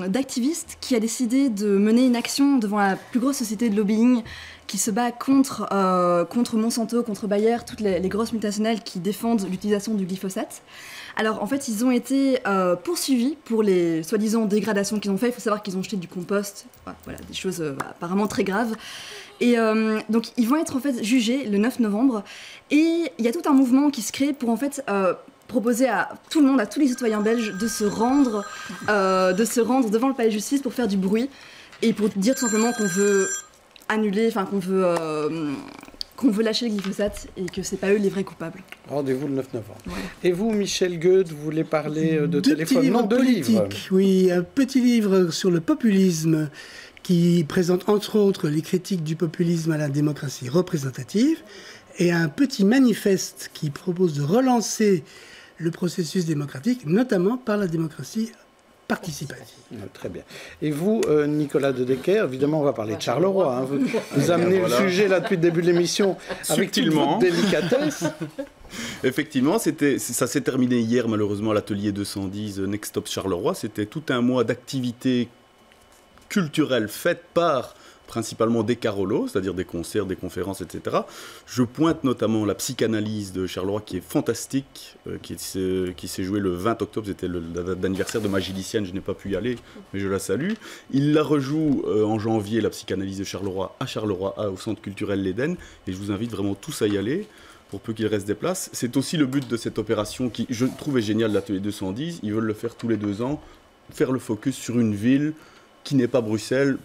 d'activistes qui a décidé de mener une action devant la plus grosse société de lobbying qui se bat contre Monsanto, contre Bayer, toutes les grosses multinationales qui défendent l'utilisation du glyphosate. Alors, en fait, ils ont été poursuivis pour les soi-disant dégradations qu'ils ont fait. Il faut savoir qu'ils ont jeté du compost, voilà, des choses apparemment très graves. Et donc, ils vont être en fait jugés le 9 novembre. Et il y a tout un mouvement qui se crée pour en fait proposer à tout le monde, à tous les citoyens belges, de se rendre devant le palais de justice pour faire du bruit et pour dire tout simplement qu'on veut annuler, enfin qu'on veut lâcher le glyphosate et que c'est pas eux les vrais coupables. Rendez-vous le 9 novembre. Ouais. Et vous, Michel Goethe, vous voulez parler de téléphone? Non, de livres. Oui, un petit livre sur le populisme qui présente entre autres les critiques du populisme à la démocratie représentative et un petit manifeste qui propose de relancer le processus démocratique, notamment par la démocratie participative. Très bien. Et vous, Nicolas de Decker, évidemment, on va parler de Charleroi. Hein. Vous amenez le sujet là depuis le début de l'émission avec toute votre délicatesse. Effectivement, ça s'est terminé hier, malheureusement, à l'atelier 210 Next Stop Charleroi. C'était tout un mois d'activités culturelles faites par principalement des carolos, c'est-à-dire des concerts, des conférences, etc. Je pointe notamment la psychanalyse de Charleroi qui est fantastique, qui s'est jouée le 20 octobre, c'était la date d'anniversaire de Magie Lycienne, je n'ai pas pu y aller, mais je la salue. Il la rejoue en janvier, la psychanalyse de Charleroi, à Charleroi, au Centre culturel L'Éden, et je vous invite vraiment tous à y aller, pour peu qu'il reste des places. C'est aussi le but de cette opération qui, je trouve, est géniale, l'atelier 210. Ils veulent le faire tous les 2 ans, faire le focus sur une ville qui n'est pas Bruxelles,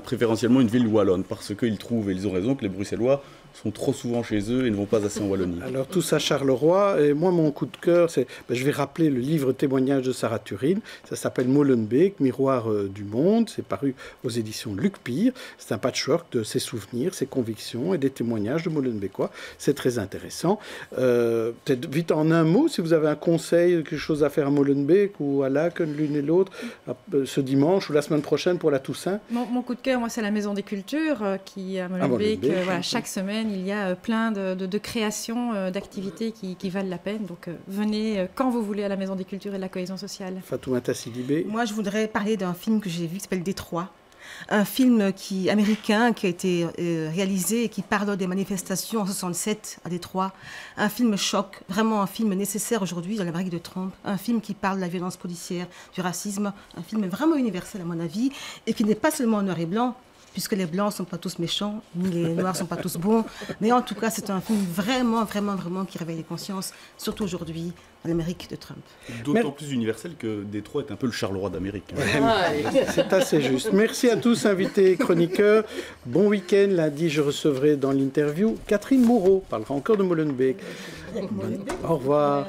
préférentiellement une ville wallonne, parce qu'ils trouvent, et ils ont raison, que les Bruxellois sont trop souvent chez eux et ne vont pas assez en Wallonie. Alors tout ça Charleroi, et moi mon coup de cœur, c'est, je vais rappeler le livre témoignage de Sarah Turin, ça s'appelle Molenbeek, Miroir du monde, c'est paru aux éditions Luc Pire, c'est un patchwork de ses souvenirs, ses convictions et des témoignages de Molenbeekois, c'est très intéressant. Peut-être vite en un mot, si vous avez un conseil, quelque chose à faire à Molenbeek ou à Laken, l'une et l'autre, ce dimanche ou la semaine prochaine pour la Toussaint. Mon coup de cœur, moi, c'est la Maison des Cultures qui à Molenbeek, voilà, chaque semaine il y a plein de créations, d'activités qui valent la peine. Donc venez quand vous voulez à la Maison des Cultures et de la Cohésion sociale. Fatoumata Sidibé. Moi, je voudrais parler d'un film que j'ai vu qui s'appelle Détroit. Un film américain qui a été réalisé et qui parle des manifestations en 67 à Détroit. Un film choc, vraiment un film nécessaire aujourd'hui dans la brique de Trump. Un film qui parle de la violence policière, du racisme. Un film vraiment universel à mon avis et qui n'est pas seulement en noir et blanc, puisque les Blancs ne sont pas tous méchants, ni les Noirs ne sont pas tous bons. Mais en tout cas, c'est un film vraiment qui réveille les consciences, surtout aujourd'hui, en Amérique de Trump. D'autant plus universel que Détroit est un peu le Charleroi d'Amérique. C'est assez juste. Merci à tous, invités et chroniqueurs. Bon week-end. Lundi, je recevrai dans l'interview Catherine Moreau, parlera encore de Molenbeek. Au revoir.